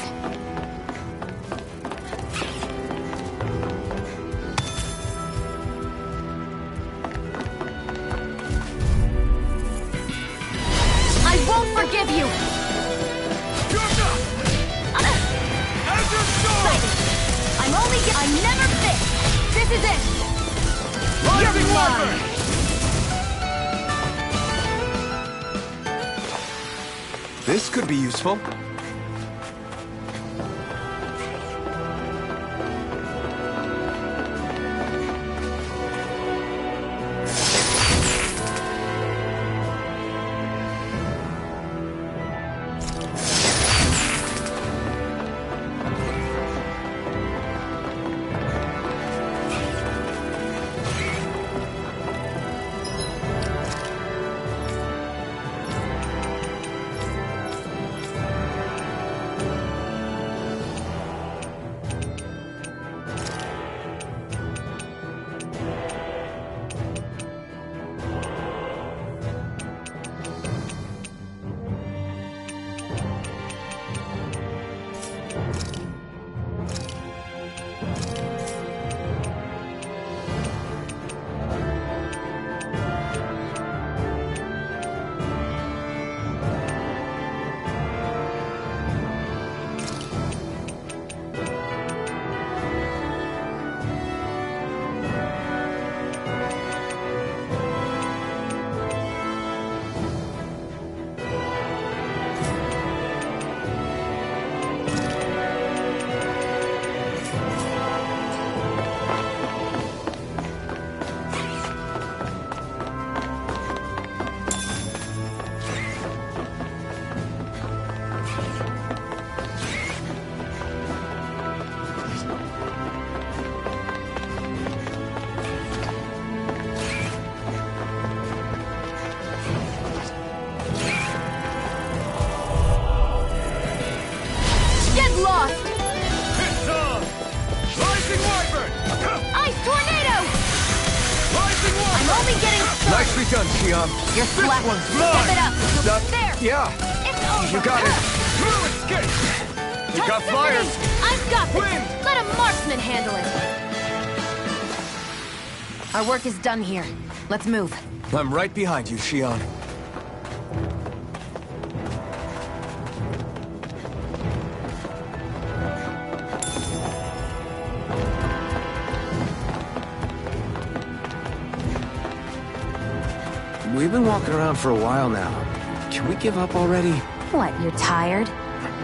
I won't forgive you! I'm never fit! This is it! You're mine! This could be useful. Nicely done, Xion. You're slacking. Step it up. There. Yeah. It's over. You got it. Escape! You got flyers. I've got this. Let a marksman handle it. Our work is done here. Let's move. I'm right behind you, Xion. We've been walking around for a while now. Can we give up already? What, you're tired?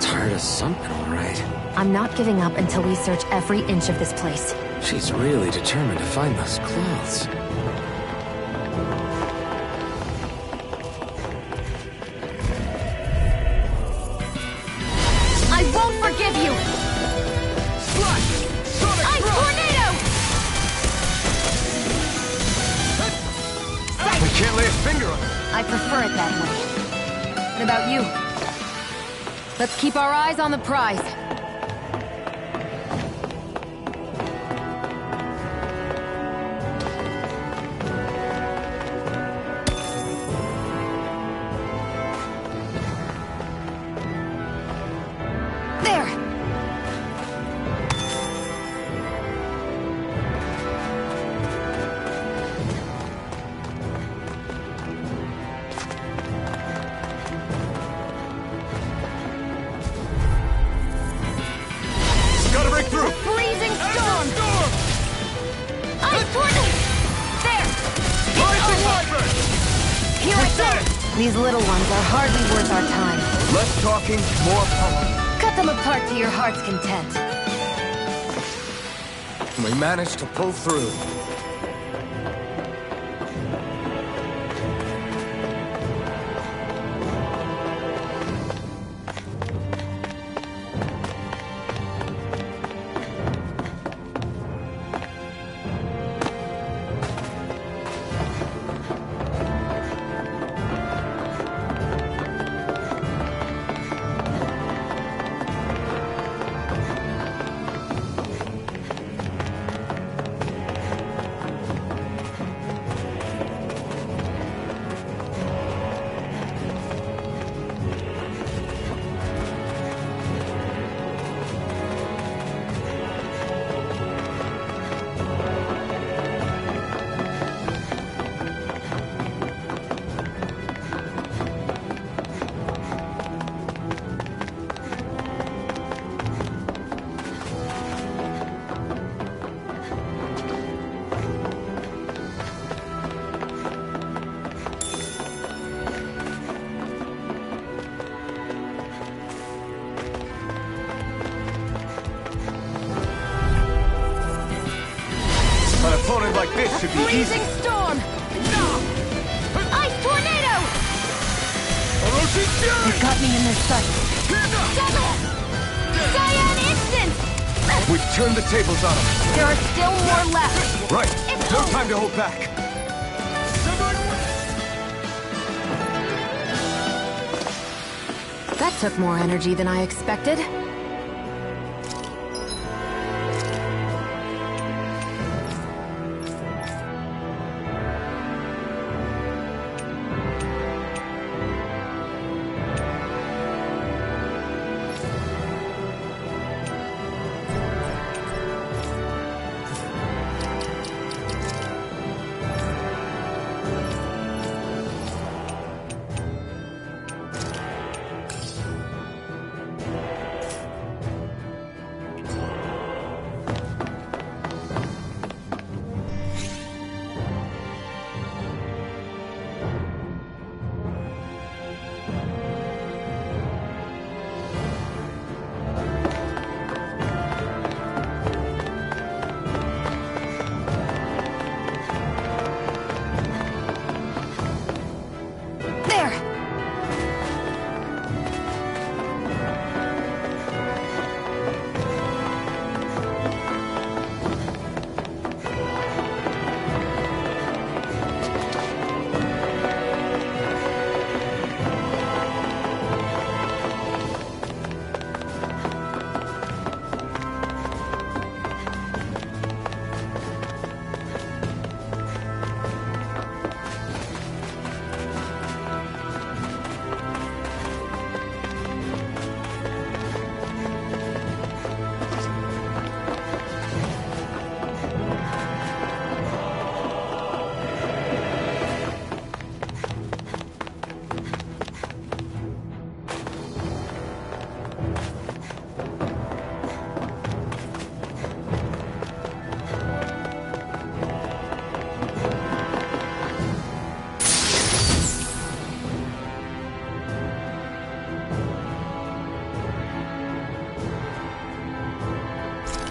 Tired of something, all right. I'm not giving up until we search every inch of this place. She's really determined to find those clothes. I won't forgive you! Slash! Sonic Ice tornado! We can't lay a finger on it. I prefer it that way. What about you? Let's keep our eyes on the prize. These little ones are hardly worth our time. Less talking, more power. Cut them apart to your heart's content. We managed to pull through. An opponent like this should be easy. Freezing storm! Ice tornado! You got me in their sight. Cyan instant! We've turned the tables on them. There are still more left. Right. It's No over. time to hold back. That took more energy than I expected.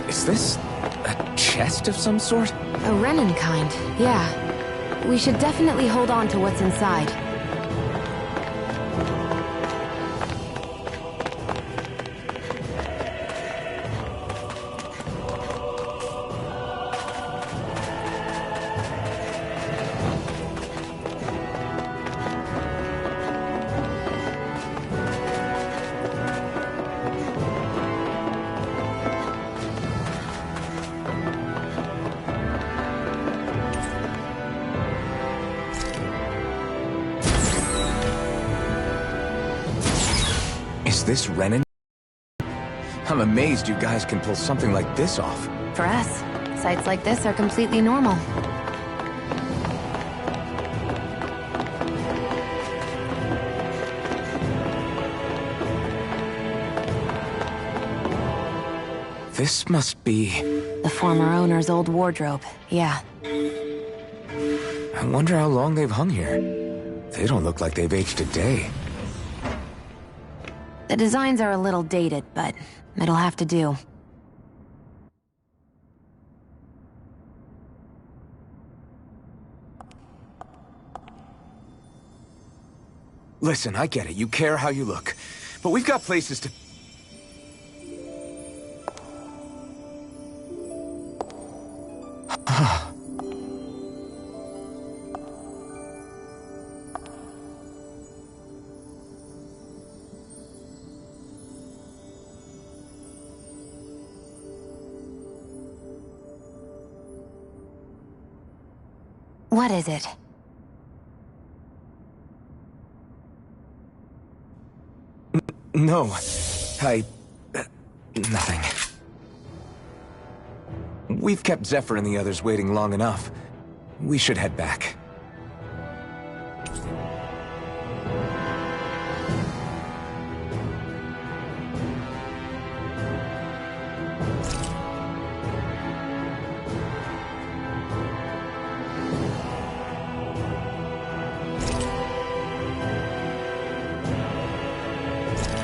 Is this a chest of some sort? A Renin kind, yeah. We should definitely hold on to what's inside. Is this Renin? I'm amazed you guys can pull something like this off. For us, sights like this are completely normal. This must be... the former owner's old wardrobe, yeah. I wonder how long they've hung here. They don't look like they've aged a day. The designs are a little dated, but it'll have to do. Listen, I get it. You care how you look. But we've got places to... What is it? No. Nothing. We've kept Zephyr and the others waiting long enough. We should head back.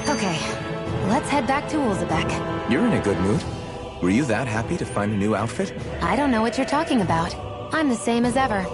Okay, let's head back to Ulzebek. You're in a good mood. Were you that happy to find a new outfit? I don't know what you're talking about. I'm the same as ever.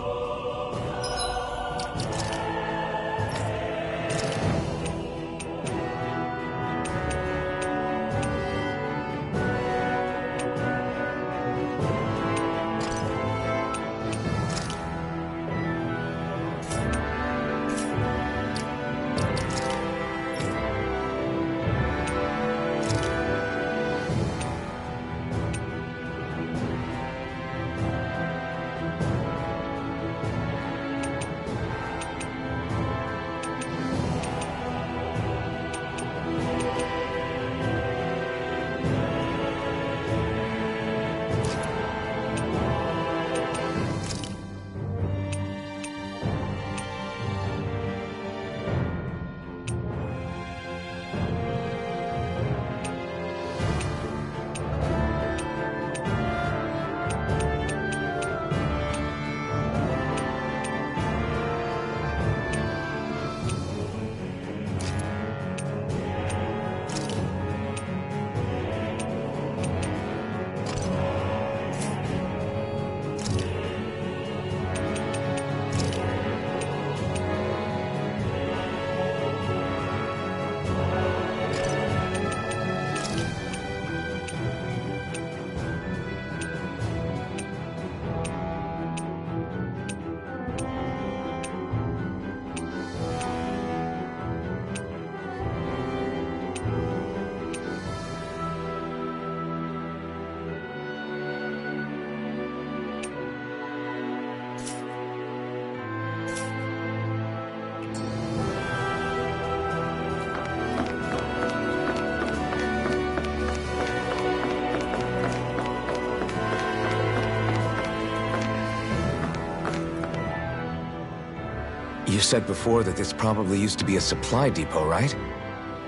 You said before that this probably used to be a supply depot, right?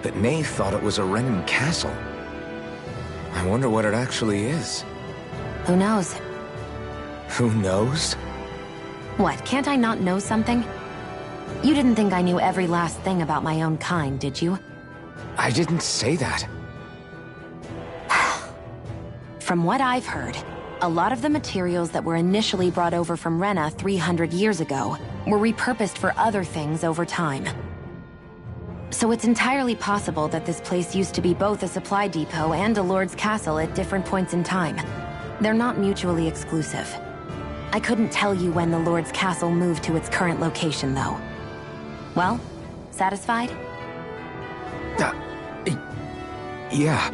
But Nave thought it was a Renin castle. I wonder what it actually is. Who knows? Who knows? What, can't I not know something? You didn't think I knew every last thing about my own kind, did you? I didn't say that. From what I've heard, a lot of the materials that were initially brought over from Rena 300 years ago were repurposed for other things over time. So it's entirely possible that this place used to be both a supply depot and a lord's castle at different points in time. They're not mutually exclusive. I couldn't tell you when the lord's castle moved to its current location, though. Well, satisfied? Yeah.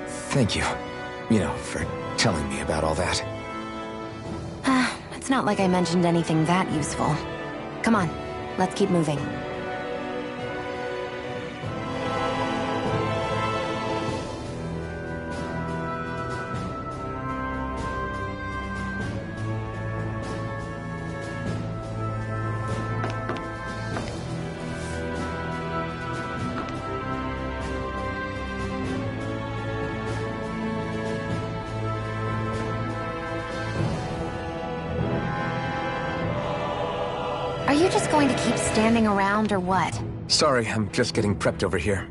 Thank you. You know, for telling me about all that. It's not like I mentioned anything that useful. Come on, let's keep moving. Are you just going to keep standing around or what? Sorry, I'm just getting prepped over here.